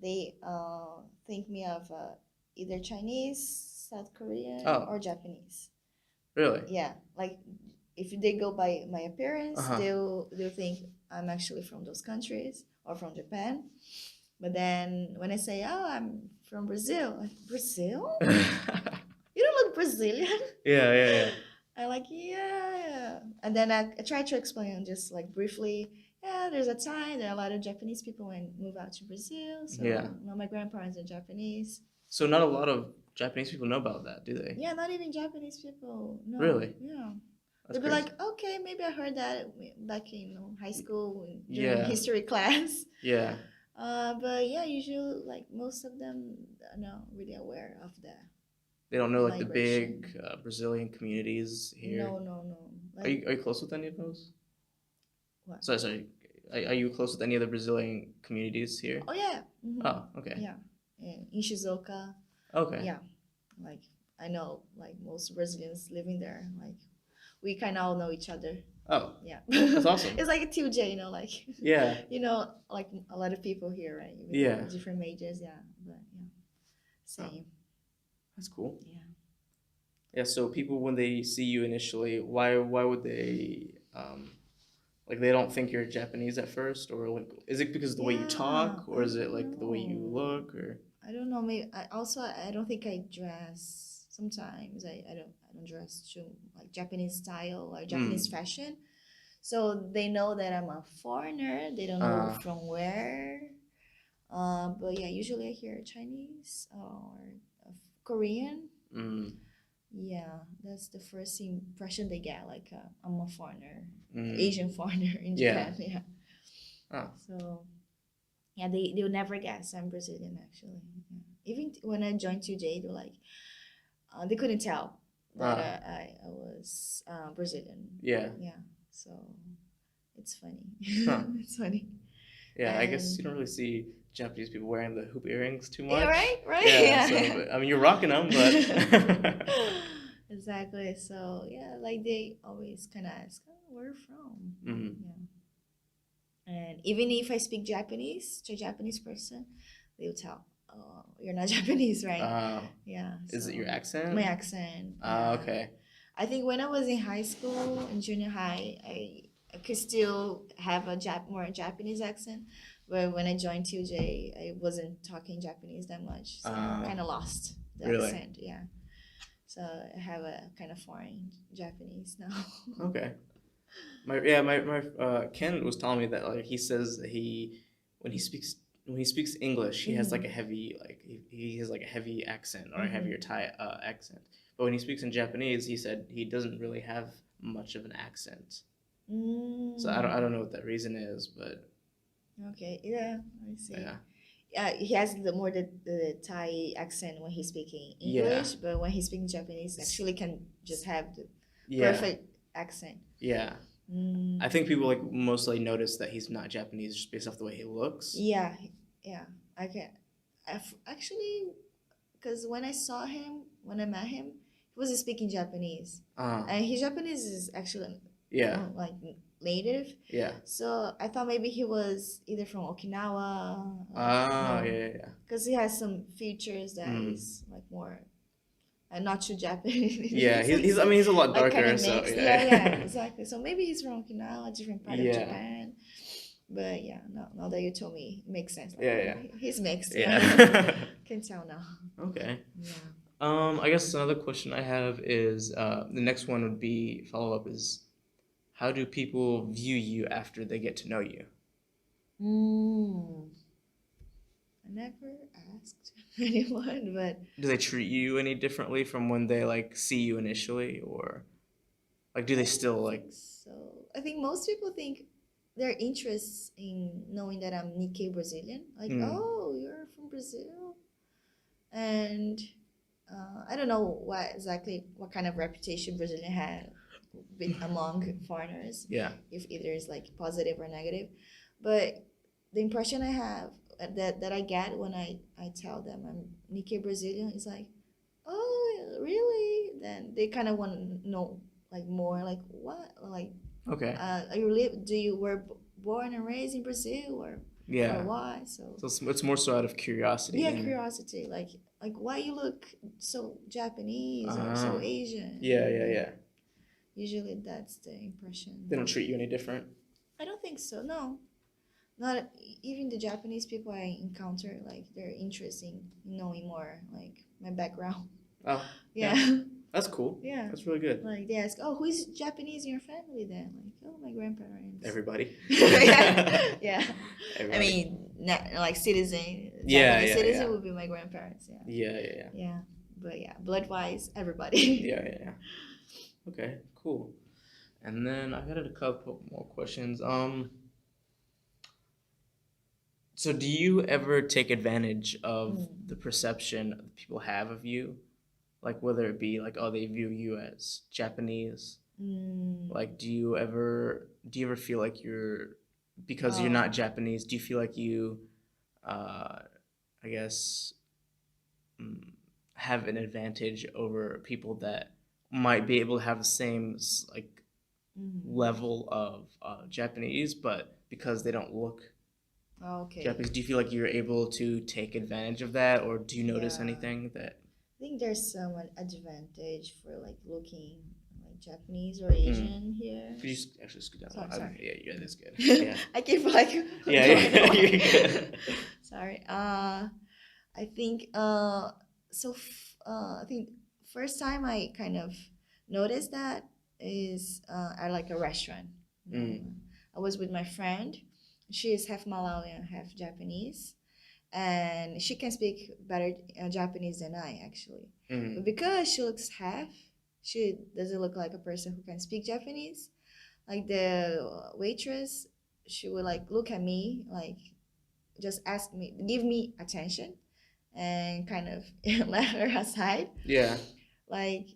they think me of either Chinese, South Korean, Oh. or Japanese. Really? Yeah, like if they go by my appearance, they'll think I'm actually from those countries or from Japan. But then when I say, oh, I'm from Brazil, like, Brazil? You don't look Brazilian. Yeah. I like, yeah. And then I try to explain just like briefly, yeah, there's a time there are a lot of Japanese people when move out to Brazil. So Yeah. you know, my grandparents are Japanese. So not a lot of Japanese people know about that, do they? Yeah, not even Japanese people. No. Really? Yeah. That's They'd be crazy. like, okay, maybe I heard that back in high school during history class. Yeah. But yeah, usually like most of them are not really aware of that. They don't know like migration. the big Brazilian communities here. No. Like, Are you close with any of those? what? Sorry. Are you close with any of the Brazilian communities here? Oh yeah. Oh, okay. Yeah. In Shizuoka. Okay. Yeah. Like I know like most Brazilians living there. Like we kind of all know each other. Oh. Yeah. That's awesome. It's like a 2J, you know, like Yeah. you know, like a lot of people here, right? With Yeah. different majors, yeah. But yeah. Same. That's cool. Yeah. Yeah, so people when they see you initially, why would they like they don't think you're Japanese at first, or like is it because of the way you talk, or is it like the way you look, or I don't know. Maybe I don't think I dress. Sometimes I don't dress to like Japanese style or Japanese fashion. So they know that I'm a foreigner. They don't know from where. But yeah, usually I hear Chinese or Korean. Yeah, that's the first impression they get. Like I'm a foreigner, Asian foreigner in Japan. Yeah. Oh. So yeah, they'll never guess I'm Brazilian actually. Yeah. Even when I joined 2J, they're like, they couldn't tell that I was Brazilian. Yeah. Yeah. So it's funny. Huh. It's funny. Yeah, I guess you don't really see Japanese people wearing the hoop earrings too much. Yeah, right. Yeah. So, I mean, you're rocking them, but. Exactly. So yeah, like they always kind of ask, "Oh, where are you from?" Yeah. And even if I speak Japanese to a Japanese person, they'll tell, "Oh, you're not Japanese, right?" Yeah. Is it your accent? My accent. Okay. I think when I was in high school, in junior high, I could still have a more Japanese accent. But when I joined 2J, I wasn't talking Japanese that much. So I kind of lost the accent. Yeah. So I have a kind of foreign Japanese now. Okay. My Ken was telling me that like he says that when he speaks when he speaks English, he has like a heavy he has like a heavy accent or a heavier Thai accent. But when he speaks in Japanese, he said he doesn't really have much of an accent. So I don't know what that reason is, but Okay, yeah, I see. yeah. He has the Thai accent when he's speaking Yeah. English, but when he's speaking Japanese, actually can just have the Yeah. perfect accent. Yeah. I think people like mostly notice that he's not Japanese just based off the way he looks. Yeah, yeah. I can. Actually, because when I met him, he wasn't speaking Japanese, and his Japanese is actually Yeah. like native. Yeah. So I thought maybe he was either from Okinawa. Yeah. Because he has some features that is like more, not too Japanese. Yeah, he's I mean he's a lot like darker, kind of so mixed. yeah. Yeah, exactly. So maybe he's from Okinawa, a different part of Yeah. Japan. But yeah, now that you told me, it makes sense. Like, Yeah. He's mixed. Yeah. Can tell now. Okay. Yeah. I guess another question I have is the next one would be follow up is how do people view you after they get to know you? I never asked anyone, but Do they treat you any differently from when they like see you initially, or like do they still like? so I think most people think their interest in knowing that I'm Nikkei Brazilian, like, oh, you're from Brazil, and I don't know what kind of reputation Brazilian had among foreigners. Yeah. If either is like positive or negative, but the impression I have that I get when I tell them I'm Nikkei Brazilian is like, oh, really? Then they kind of want to know like more, like what, like, Okay. do you were born and raised in Brazil or why? So it's more so out of curiosity. Yeah, curiosity, like why you look so Japanese or so Asian. Yeah. Usually that's the impression. They don't treat you any different? I don't think so, no. Not even the Japanese people I encounter, like they're interested in knowing more, like my background. Oh. Yeah. That's cool. Yeah. That's really good. Like they ask, oh, who is Japanese in your family then? Like, oh, my grandparents. Everybody. Yeah. Everybody. I mean, like citizen. Yeah. Citizen would be my grandparents. Yeah. Yeah. But yeah, blood wise, everybody. Yeah. Okay, cool. And then I got a couple more questions. So do you ever take advantage of the perception people have of you? Like whether it be like, oh, they view you as Japanese. Like do you ever feel like because you're not Japanese, do you feel like you I guess have an advantage over people that might be able to have the same like level of Japanese, but because they don't look Japanese, do you feel like you're able to take advantage of that, or do you notice anything that? I think there's some advantage for like looking like Japanese or Asian here. Could you actually scoot down? Sorry. Yeah, that's good. Yeah. I keep like. Yeah. You're good. Sorry. I think I think first time I kind of noticed that is at like a restaurant. I was with my friend. She is half Malawian, half Japanese, and she can speak better Japanese than I actually. But because she looks half, she doesn't look like a person who can speak Japanese. Like the waitress, she would like look at me, like just ask me, give me attention, and kind of let her aside. Yeah. Like,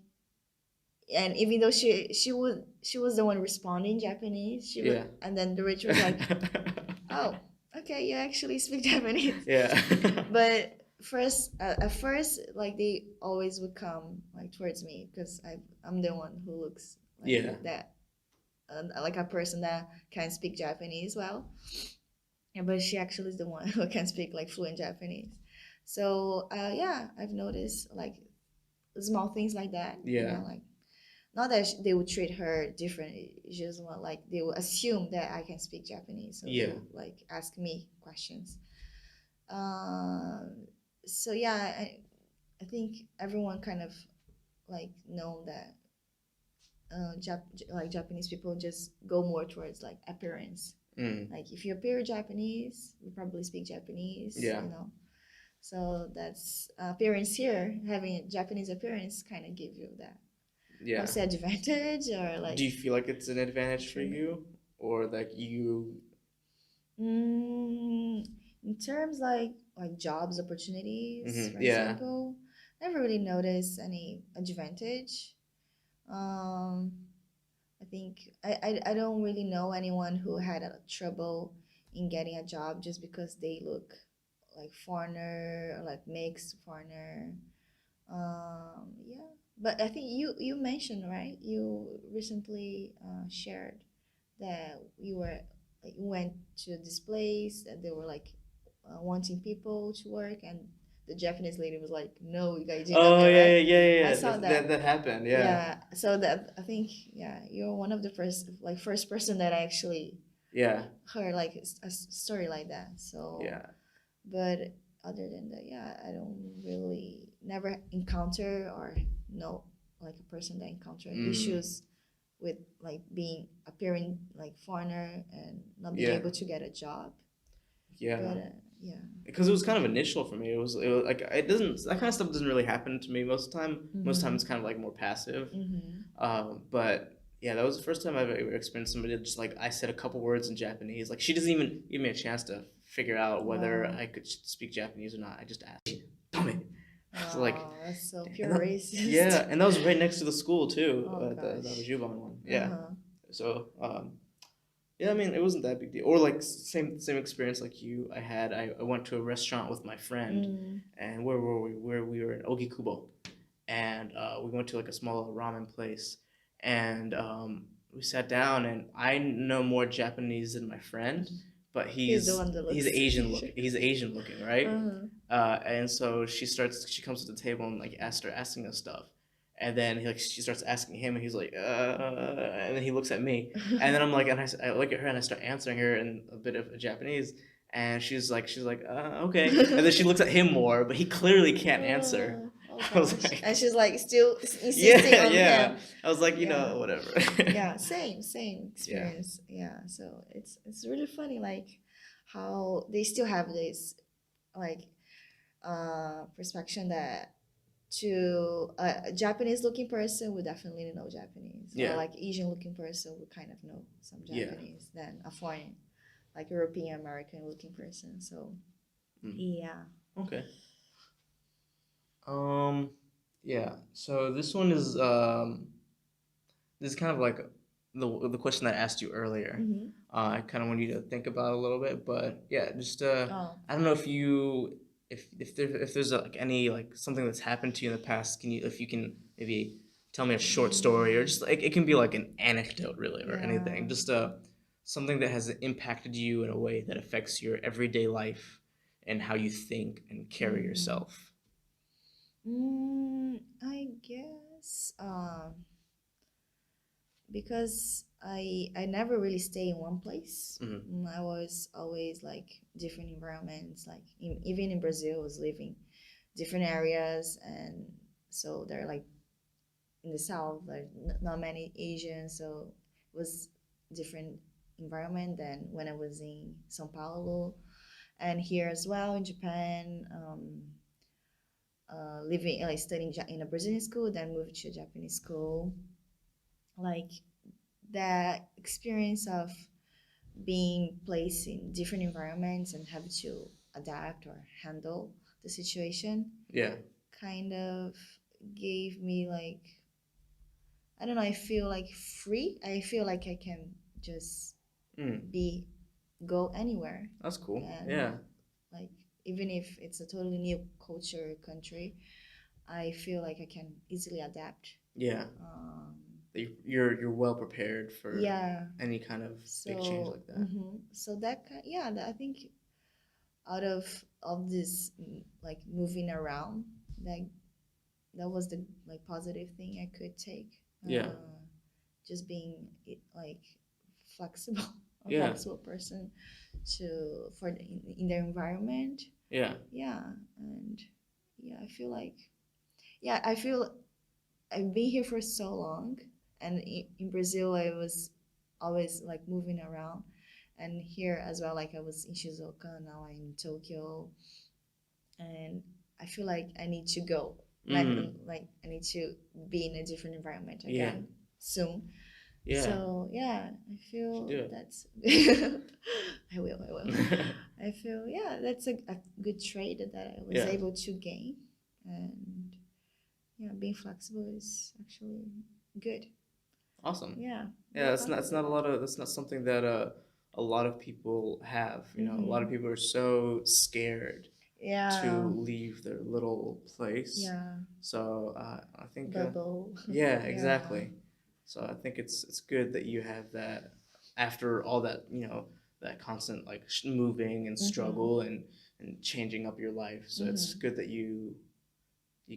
and even though she was the one responding Japanese, and then the waitress was like, oh, okay, you actually speak Japanese. Yeah. But at first, like they always would come like towards me because I'm the one who looks like that, like a person that can speak Japanese well. But she actually is the one who can speak like fluent Japanese. So I've noticed like small things like that. Yeah. You know, like not that they would treat her differently. It's just more like they will assume that I can speak Japanese. So they will like ask me questions. So yeah, I think everyone kind of like know that like Japanese people just go more towards like appearance. Mm. Like if you appear Japanese, you probably speak Japanese. Yeah. You know, so that's appearance here. Having a Japanese appearance kind of give you that. I Yeah. would say advantage or like. Do you feel like it's an advantage for True. you, or like you? In terms like jobs opportunities, for Yeah. example, never really noticed any advantage. Um, I think I don't really know anyone who had a trouble in getting a job just because they look like foreigner or like mixed foreigner. Yeah, but I think you mentioned, right? You recently shared that you were like you went to this place that they were like wanting people to work, and the Japanese lady was like, "No, you guys didn't Oh know yeah, right?" yeah, yeah. I saw that. That happened. Yeah. Yeah, so that I think you're one of the first person that I actually Yeah. heard like a story like that. So Yeah. but other than that, yeah, I don't really never encounter or know like a person that encounter issues with like being appearing like foreigner and not being Yeah. able to get a job. Yeah. But yeah. Because it was kind of initial for me. It was like it doesn't that kind of stuff doesn't really happen to me most of the time. Most of the time it's kind of like more passive. But yeah, that was the first time I've ever experienced somebody that just like I said a couple words in Japanese. Like she doesn't even give me a chance to figure out whether Wow. I could speak Japanese or not. I just asked. Damn it. So like That's so and pure that- racist. yeah, and that was right next to the school too. Oh The gosh. Juban one. Yeah. Uh-huh. So yeah, I mean, it wasn't that big deal. Or like same experience like you. I went to a restaurant with my friend, and where were we? Where we were in Ogikubo, and we went to like a small ramen place, and we sat down, and I know more Japanese than my friend, but He's the one that looks He's Asian looking, right? Uh-huh. And so she comes to the table and like asking us stuff. And then she starts asking him, and he's like, and then he looks at me, and then I'm like, and I look at her and I start answering her in a bit of Japanese, and she's like, okay, and then she looks at him more, but he clearly can't answer. Oh I was gosh. like, And she's like still insisting yeah, on yeah. him. I was like, you Yeah. know, whatever. Yeah, same experience. Yeah. So it's really funny like how they still have this like perception that to a Japanese looking person would definitely know Japanese. Yeah. Or like Asian looking person would kind of know some Yeah. Japanese than a foreign, like European American looking person. So yeah. Okay. Yeah. So this one is this is kind of like the question that I asked you earlier. I kind of want you to think about it a little bit, but yeah, just I don't know if there's like any like something that's happened to you in the past. If you can maybe tell me a short story, or just like it can be like an anecdote really, or anything. Just something that has impacted you in a way that affects your everyday life and how you think and carry yourself. I guess because I never really stay in one place. I was always like different environments. Like even in Brazil, I was living different areas, and so they're like in the south, like not many Asians, so it was different environment than when I was in Sao Paulo, and here as well in Japan. Living like studying in a Brazilian school, then moved to a Japanese school. Like that experience of being placed in different environments and have to adapt or handle the situation. Yeah. Kind of gave me like I don't know. I feel like free. I feel like I can just go anywhere. That's cool. And, yeah. Like even if it's a totally new culture country, I feel like I can easily adapt. Yeah. You're well prepared for any kind of big change like that. So that I think out of this like moving around, that was the like positive thing I could take. Just being like flexible, flexible person in their environment. Yeah. Yeah, and I feel like I've been here for so long, and in Brazil I was always like moving around, And here as well, like I was in Shizuoka, now I'm in Tokyo, and I feel like I need to go. Like I need to be in a different environment again soon. Yeah. So yeah, I feel Do it. that's I will. I feel that's a good trait that I was able to gain, and being flexible is actually good. Awesome. Yeah. Yeah, that's not something that a lot of people have. You know, a lot of people are so scared to leave their little place. Yeah. So I think Bubble. yeah, exactly. So I think it's good that you have that after all that, you know, that constant like moving and struggle and changing up your life. So it's good that you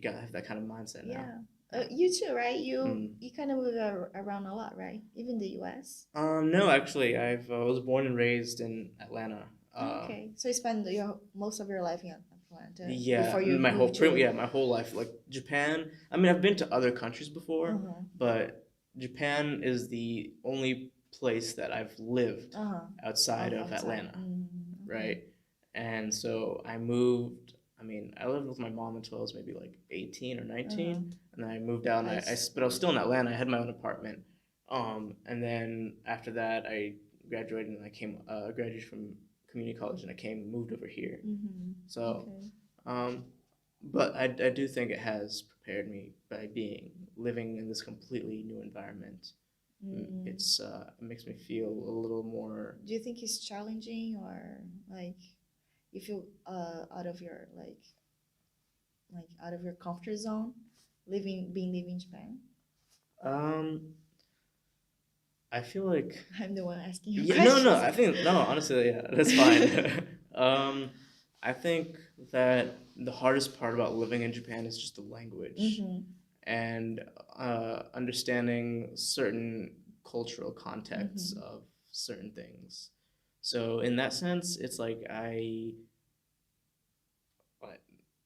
gotta have that kind of mindset now. You too, right? You kind of move around a lot, right? Even the U.S. No, actually, I was born and raised in Atlanta. Okay, so you spend most of your life in Atlanta. Yeah, Before you my moved to... my whole life. Like Japan. I mean, I've been to other countries before, but Japan is the only place that I've lived outside of Atlanta, right? And so I moved. I mean, I lived with my mom until I was maybe like 18 or 19, and then I moved out. And but I was still in Atlanta. I had my own apartment. And then after that, I graduated and I graduated from community college, and I moved over here. So, but I do think it has prepared me by living in this completely new environment. It makes me feel a little more. Do you think it's challenging, or like you feel out of your out of your comfort zone, living in Japan? I feel like I'm the one asking you questions. No. I think no. Honestly, yeah, that's fine. I think that the hardest part about living in Japan is just the language and understanding certain cultural contexts of certain things. So in that sense, it's like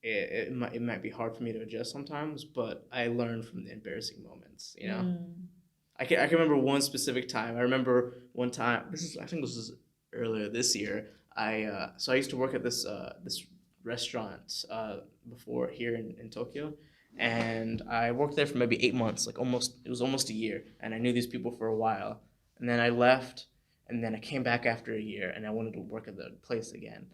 it might be hard for me to adjust sometimes, but I learn from the embarrassing moments. You know. I can remember one specific time. I remember one time. I think this was earlier this year. So I used to work at this restaurant before here in Tokyo, and I worked there for maybe 8 months. It was almost a year, and I knew these people for a while. And then I left, and then I came back after a year, and I wanted to work at the place again.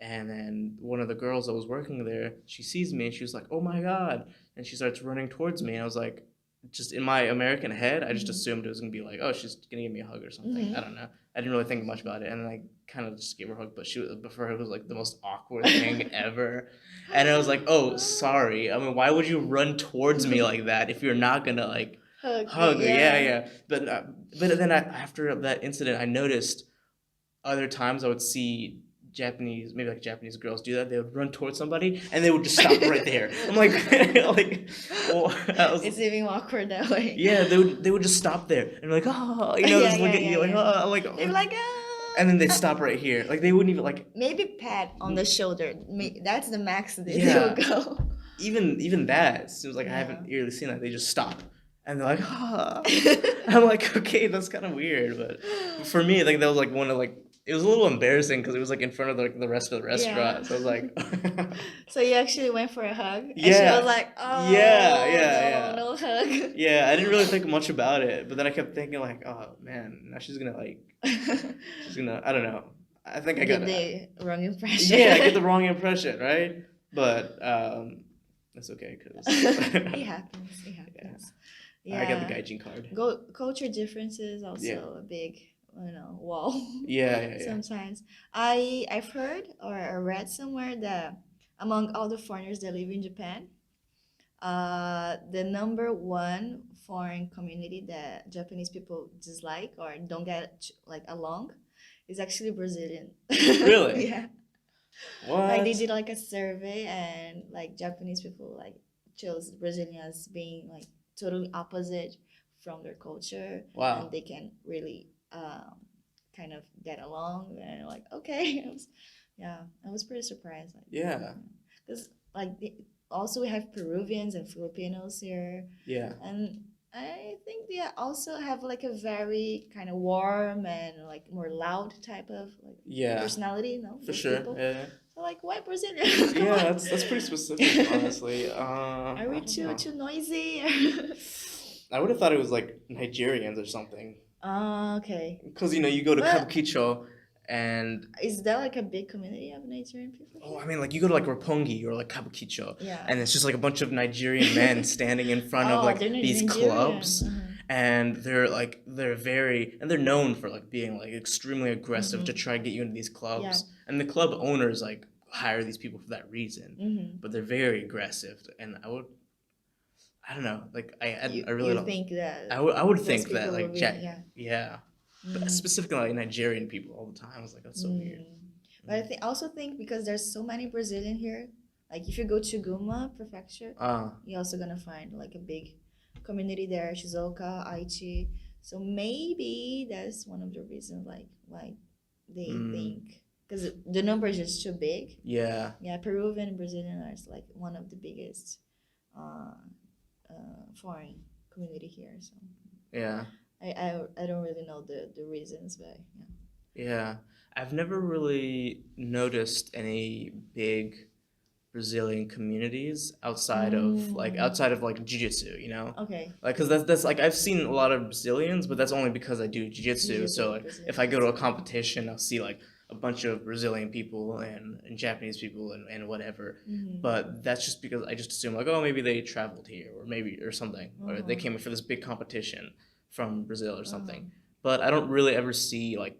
And then one of the girls that was working there, she sees me and she was like, "Oh my God!" And she starts running towards me, and I was like, just in my American head, I just assumed it was gonna be like, oh, she's gonna give me a hug or something. I don't know. I didn't really think much about it, and I kind of just gave her a hug. But for her, it was like the most awkward thing ever. And I was like, oh, sorry. I mean, why would you run towards me like that if you're not gonna like hug? Yeah. But then after that incident, I noticed other times I would see Japanese girls do that. They would run towards somebody and they would just stop right there. I'm like, it's even awkward that way. Yeah, they would just stop there and like, oh, you know, just look at you like, oh, like, they're like, oh. And then they'd stop right here. Like they wouldn't even like maybe pat on the shoulder. That's the max they will go. Even that seems like I haven't really seen that. They just stop. And they're like, ah. I'm like, okay, that's kind of weird, but for me, like that was like one of like. It was a little embarrassing because it was like in front of the rest of the restaurant. So I was like, so you actually went for a hug? And yeah. She was like, oh, no hug. Yeah, I didn't really think much about it, but then I kept thinking like, oh man, now she's gonna I don't know. I think I got the wrong impression. Yeah, I get the wrong impression, right? But that's okay because it happens. Yeah. I got the Gaijin card. Culture differences also a big. Wall. Yeah. Sometimes I've heard or read somewhere that among all the foreigners that live in Japan, the number one foreign community that Japanese people dislike or don't get like along is actually Brazilian. Really? Yeah. What? Like they did like a survey and like Japanese people like chose Brazilian as being like totally opposite from their culture. Wow. And they can really kind of get along and like okay. I was pretty surprised. Like, yeah. Because like also we have Peruvians and Filipinos here. Yeah. And I think they also have like a very kind of warm and like more loud type of like Yeah, personality, you know, for those sure. people. Yeah, So like white Brazilian. Come yeah, on. that's pretty specific, honestly. Are I we don't too know. too noisy? I would have thought it was like Nigerians or something, Okay. because you go to But Kabukicho, and is there like a big community of Nigerian people oh, here? I mean, like you go to like Roppongi or like Kabukicho, Yeah. and it's just like a bunch of Nigerian men standing in front of Oh, like they're these Nigerian. clubs, Uh-huh. and they're very and they're known for like being like extremely aggressive to Mhm. try to get you into these clubs, Yeah. and the club owners like hire these people for that reason, Mm-hmm. but they're very aggressive, and I don't know, like You, I really you don't. think that I would those think that people like will be, yeah. yeah, but Mm. specifically like Nigerian people all the time. I was like, that's so weird. Mm. But I also think because there's so many Brazilian here, like if you go to Guma Prefecture, you're also gonna find like a big community there, Shizuoka, Aichi. So maybe that's one of the reasons like why they think because the number is just too big. Yeah. Yeah, Peruvian and Brazilian are like one of the biggest foreign community here. So Yeah. I don't really know the reasons, but yeah. Yeah. I've never really noticed any big Brazilian communities outside of like jiu-jitsu, Okay. Like, cause that's like I've seen a lot of Brazilians, but that's only because I do jiu-jitsu. Jiu-jitsu, So like, Brazilian if I go to a jiu-jitsu. competition, I'll see like a bunch of Brazilian people and Japanese people and whatever. Mhm. But that's just because I just assume like, oh, maybe they traveled here or maybe or something, or they Uh-huh. came for this big competition from Brazil or something. Uh-huh. But I don't really ever see like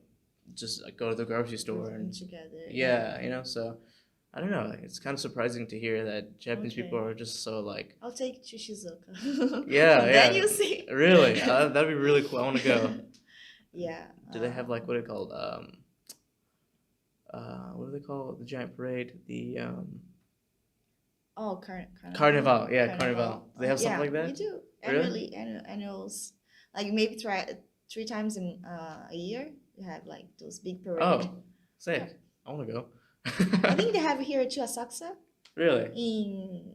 just like go to the grocery store Everything and together. yeah. So I don't know. It's kind of surprising to hear that Japanese Okay. people are just so like. I'll take you to Shizuoka. Yeah, Then yeah. you see. Really, that'd be really cool. I want to go. Yeah. Do they have like what are they called? What do they call the giant parade? The Oh, Carnival. Yeah, Carnival. Do they have something yeah, like that? we do. Really? Annuals. Like maybe three times in a year. You have like those big parades. Oh, sick. I want to go. I think they have here to Asakusa Really? in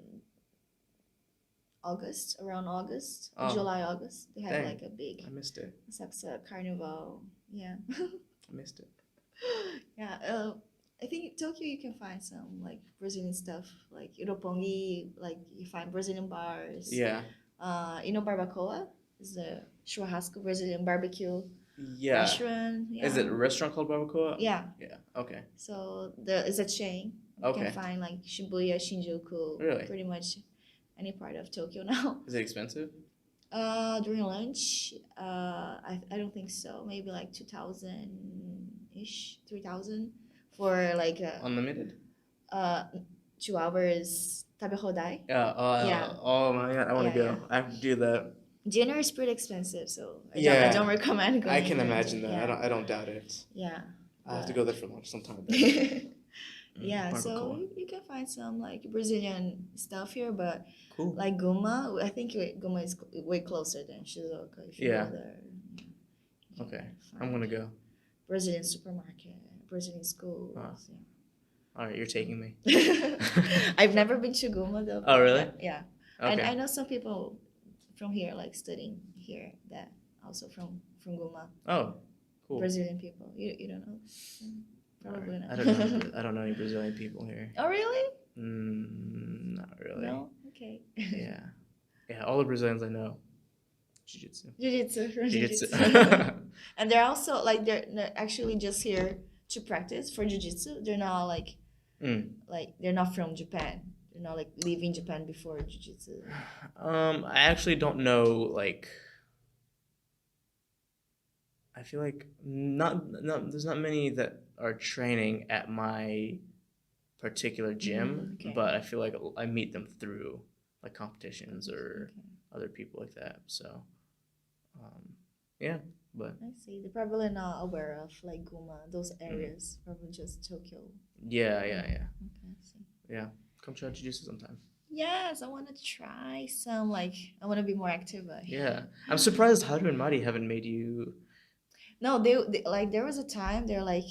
August, around August, Oh. July, August. They have Dang. like a big I missed it. Asakusa Carnival. Yeah. I missed it. Yeah. I think Tokyo you can find some like Brazilian stuff like Roppongi, like you find Brazilian bars. Yeah. Barbacoa is a churrasco Brazilian barbecue Yeah. restaurant. Yeah. Is it a restaurant called Barbacoa? Yeah. Yeah. Okay. So it's a chain. You Okay. can find like Shibuya, Shinjuku, Really? pretty much any part of Tokyo now. Is it expensive? During lunch, I don't think so. Maybe like 2,000 ish, 3,000 for like Unlimited? 2 hours tabehodai. Yeah. Yeah. Oh my god, I want to Yeah, go. yeah. I have to do that. Dinner is pretty expensive, so I Yeah. don't recommend going. I can there. imagine that. Yeah. I don't doubt it. Yeah. I have to But- go there for lunch sometime. Yeah, so Barbacoa. you can find some like Brazilian stuff here, but Cool. like Guma, I think Guma is way closer than Shizuoka. If you Yeah. go there, you Okay. can I'm find gonna go. Brazilian supermarket, Brazilian schools. Wow. All right, you're taking me. Yeah. I've never been to Guma though. Oh, really? Yeah. Okay. And I know some people from here like studying here that also from Guma, Oh, cool. Brazilian people. You don't know? Probably Alright. not. I don't know any Brazilian people here. Oh really? Not really. No. Okay. Yeah. Yeah. All the Brazilians I know, jiu-jitsu. Jiu-jitsu. from Jiu-jitsu. And they're also like they're actually just here to practice for jiu-jitsu. They're not like they're not from Japan. They're not like leaving Japan before jiu-jitsu. I actually don't know. Like, I feel like there's not many that are training at my particular gym, okay. but I feel like I meet them through like competitions or Okay. other people like that. So, yeah, but I see. They're probably not aware of like Guma, those areas. Probably just Tokyo. yeah. Okay, I see. Yeah. Come try jiu-jitsu sometime. Yes, I want to try some. Like, I want to be more active. Yeah. I'm surprised Haru and Mari haven't made you. No, they like there was a time they're like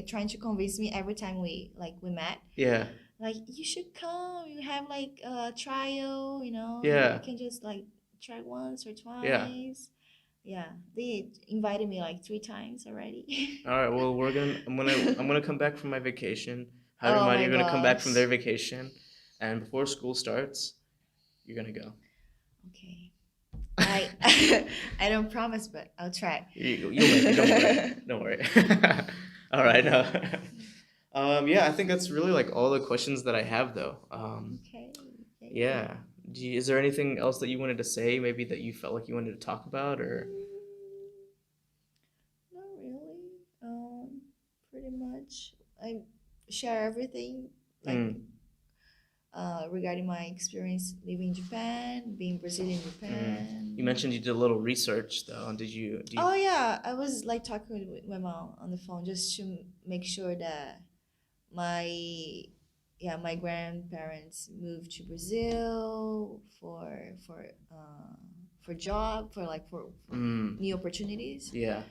trying to convince me every time we met. Yeah. Like you should come. You have like a trial. Yeah. You can just like try once or twice. Yeah. Yeah, they invited me like 3 times already. All right. Well, I'm gonna come back from my vacation. Have in Oh mind my you're gonna come back from their gosh. vacation, and before school starts, you're gonna go. Okay. I I don't promise, but I'll try. You'll make it. Don't worry. Don't worry. All right. No. Yeah, I think that's really like all the questions that I have, though. Okay. Thank you. Yeah. Is there anything else that you wanted to say? Maybe that you felt like you wanted to talk about, or? Not really. Pretty much. I share everything like regarding my experience living in Japan, being Brazilian in Japan. You mentioned you did a little research, though. Did you? Oh yeah, I was like talking with my mom on the phone just to make sure that my my grandparents moved to Brazil for job for new opportunities. Yeah.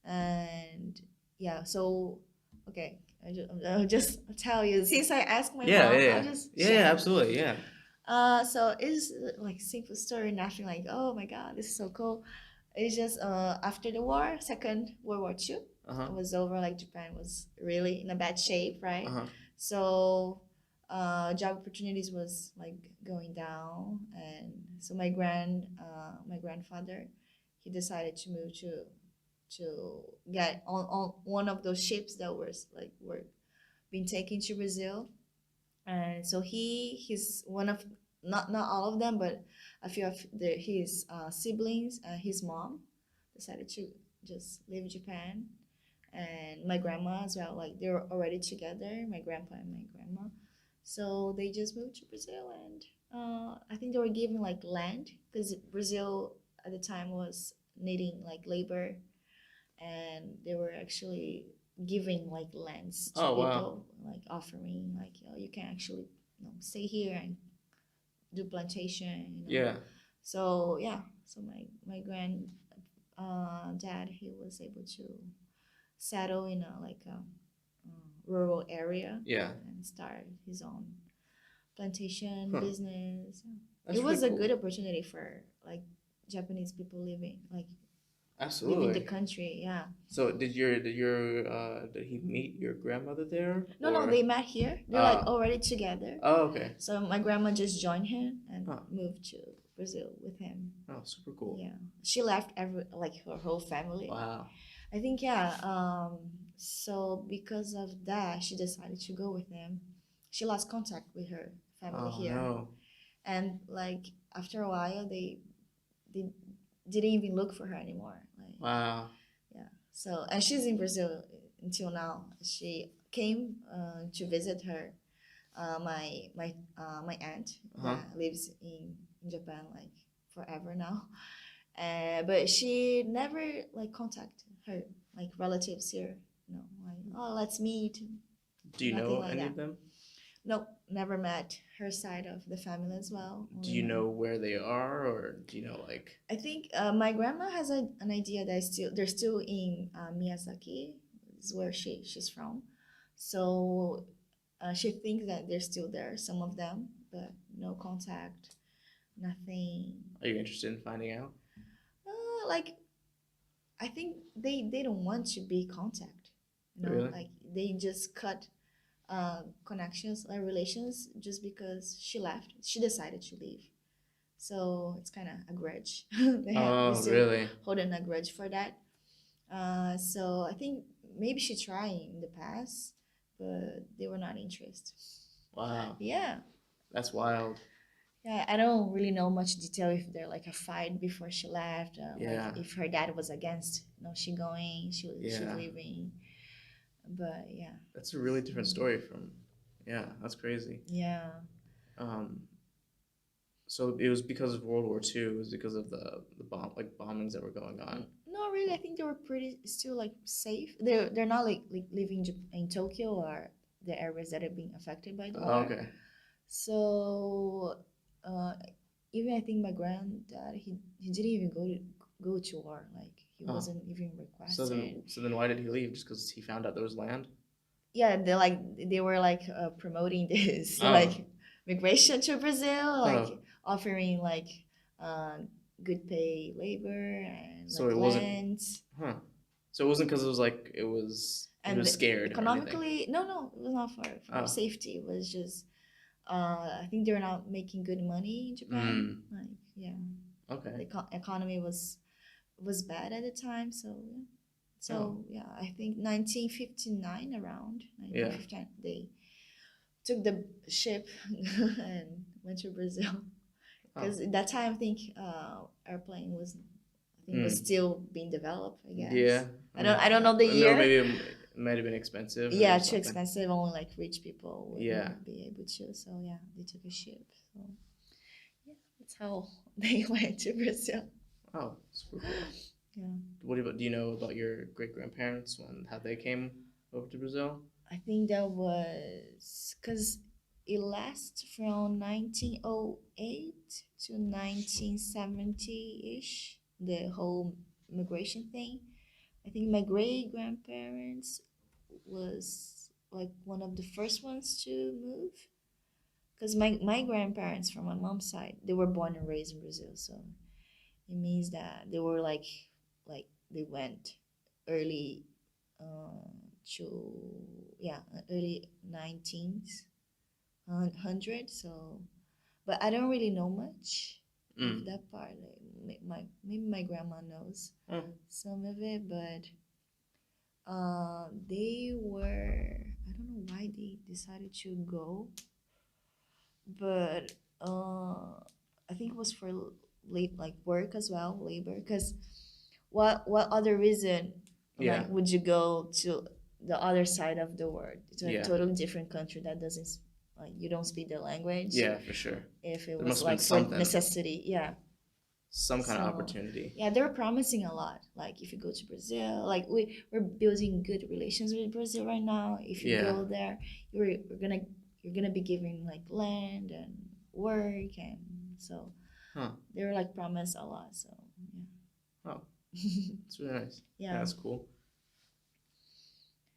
And yeah, so okay, I'll just tell you since I asked my Yeah. mom, Yeah. I'll just Yeah. share. Absolutely. Yeah. So it's like simple story, nothing like oh my god, this is so cool. It's just after the war, Second World War II, it was over. Like Japan was really in a bad shape, right? So job opportunities was like going down, and so my grandfather, he decided to move to get on one of those ships that were being taken to Brazil. And so he's one of not all of them, but a few of his siblings and his mom decided to just leave Japan, and my grandma as well. Like they were already together, my grandpa and my grandma, so they just moved to Brazil. And I think they were given like land because Brazil at the time was needing like labor, and they were actually giving like lands to people, like offering like you can actually stay here and do plantation. Yeah. So yeah, so my grand dad, he was able to settle in a rural area. Yeah. And start his own plantation Huh. business. That's It was really a cool. good opportunity for like Japanese people living leaving Absolutely. the country. Yeah. So did he meet your grandmother there? No, or- they met here. They're like already together. Oh, okay. So my grandma just joined him and Huh. moved to Brazil with him. Oh, super cool. Yeah, she left her whole family. Wow. I think yeah. So because of that, she decided to go with him. She lost contact with her family Oh here, no. and like after a while, they didn't even look for her anymore. Like Wow. yeah. So and she's in Brazil until now. She came to visit her. My aunt that lives in Japan like forever now, but she never like contact her like relatives here. No, like oh let's meet. Do you Nothing know like any that. of them? Nope, never met her side of the family as well. Do you know where they are, or do you know like? I think my grandma has an idea that they're still in Miyazaki, is where she's from, so she thinks that they're still there, some of them, but no contact, nothing. Are you interested in finding out? Like I think they don't want to be contact, Really? like they just cut connections or relations just because she left. She decided to leave. So it's kind of a grudge. They still Really? holding a grudge for that. So I think maybe she tried in the past, but they were not interested. Wow. Yeah. That's wild. Yeah, I don't really know much detail if there like a fight before she left. Yeah. Like if her dad was against, she going, she leaving. But yeah. That's a really different story from. Yeah, that's crazy. Yeah. So it was because of World War II. It was because of the bombings that were going on. No, really, I think they were pretty still like safe. They're not like living in Tokyo or the areas that are being affected by the war. Oh, okay. So even I think my granddad he didn't even go to war. Like he wasn't even requested. So then why did he leave? Just because he found out there was land? Yeah, they were like promoting this like migration to Brazil, like offering like good pay labor and So like it wasn't- land. Huh. So it wasn't because it was like it was scared or anything. Economically, no, it was not for Oh. safety. It was just I think they're not making good money in Japan. Like yeah, Okay. the economy was bad at the time. So yeah, I think 1959 around 1959 they took the ship and went to Brazil because at that time I think airplane was still being developed. I guess. Yeah. I don't know the year. No, maybe it might have been expensive. Yeah, or too something. expensive. Only like rich people would Yeah. be able to. So yeah, they took a ship. So yeah, that's how they went to Brazil. Oh, super cool. Yeah. What about? Do you know about your great grandparents and how they came over to Brazil? I think that was because it lasted from 1908 to 1970-ish, the whole migration thing. I think my great grandparents was like one of the first ones to move. Because my grandparents from my mom's side, they were born and raised in Brazil. So it means that they were like they went early to early 1900. So but I don't really know much of that part. Like, maybe my grandma knows some of it, but they were, I don't know why they decided to go, but I think it was for like work as well, labor. Because what other reason like would you go to the other side of the world? It's a totally different country that doesn't like you don't speak the language. Yeah, for sure. If it was like for necessity, some kind of opportunity. Yeah, they were promising a lot. Like if you go to Brazil, like we're building good relations with Brazil right now. If you go there, you're gonna be given like land and work, and so they were like promised a lot. So yeah. Oh, it's really nice. Yeah, that's cool.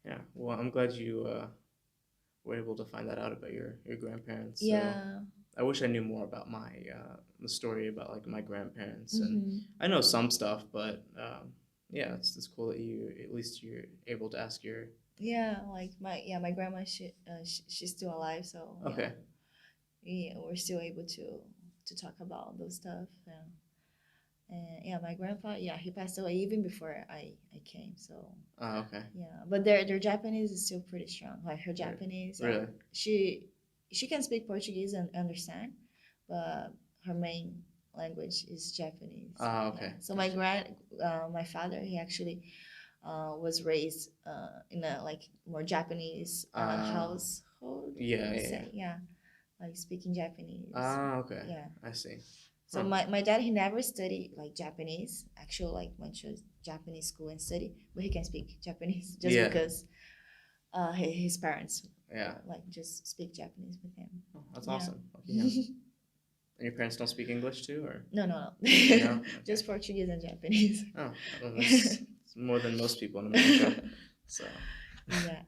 Yeah, well, I'm glad you were able to find that out about your grandparents. So. Yeah. I wish I knew more about my the story about like my grandparents, and I know some stuff, but yeah, it's cool that at least you're able to ask your like my grandma she's still alive, so okay we're still able to talk about those stuff. And my grandpa he passed away even before I came, so okay but their Japanese is still pretty strong. Like her Japanese, really she can speak Portuguese and understand, but her main language is Japanese. Okay. Yeah. So my father, he actually was raised in a like more Japanese household. Yeah, like speaking Japanese. Okay. Yeah, I see. So my dad, he never studied like Japanese. Actually, like went to Japanese school and studied, but he can speak Japanese just because his parents like just speak Japanese with him. Oh, that's awesome. Okay, yeah. And your parents don't speak English too, or no No? Just Portuguese and Japanese. Oh, well, that's more than most people in America. So yeah,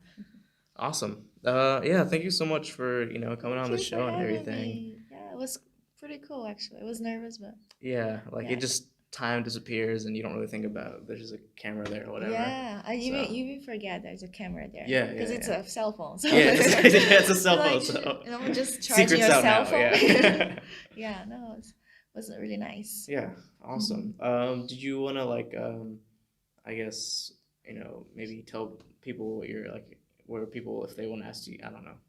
awesome. Yeah, thank you so much for coming on the show and everything. Yeah, it was pretty cool actually. I was nervous, but it just time disappears and you don't really think about there's just a camera there or whatever. Yeah, you even forget there's a camera there. Yeah, because it's a cell phone. So it's a cell phone. Like, so just charging your cell phone. Yeah. Yeah, no, it wasn't really nice. Yeah, awesome. Did you want to like I guess maybe tell people what you're like, where people if they want to ask you, I don't know,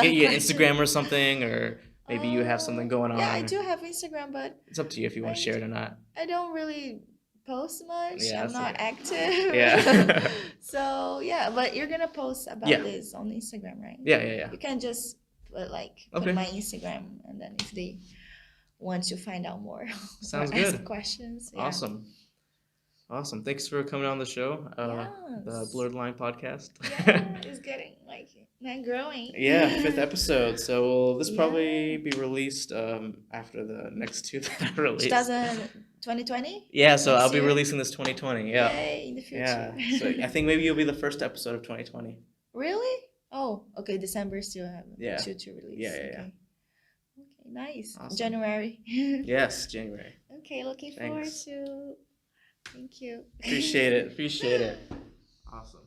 get you an Instagram or something, or maybe you have something going on. Yeah, I do have Instagram, but it's up to you if you want to share it or not. I don't really post much. Yeah, I'm not active. Yeah. So yeah, but you're gonna post about this on Instagram, right? Yeah. You can just put my Instagram, and then if they want to find out more, sounds or good. ask questions. Yeah. Awesome. Thanks for coming on the show. The Blurred Line podcast. Yeah, it's getting not growing. Yeah, 5th episode. So will this probably be released after the next two that I released? 2020? Yeah, so Next I'll be year? releasing this 2020. Yeah. Yay, in the future. Yeah. So I think maybe you'll be the first episode of 2020. Really? Oh, okay. December still have to release. Yeah. Okay, nice. Awesome. January. Yes, January. Okay, looking forward Thanks. to. Thank you. Appreciate it. Appreciate it. Awesome.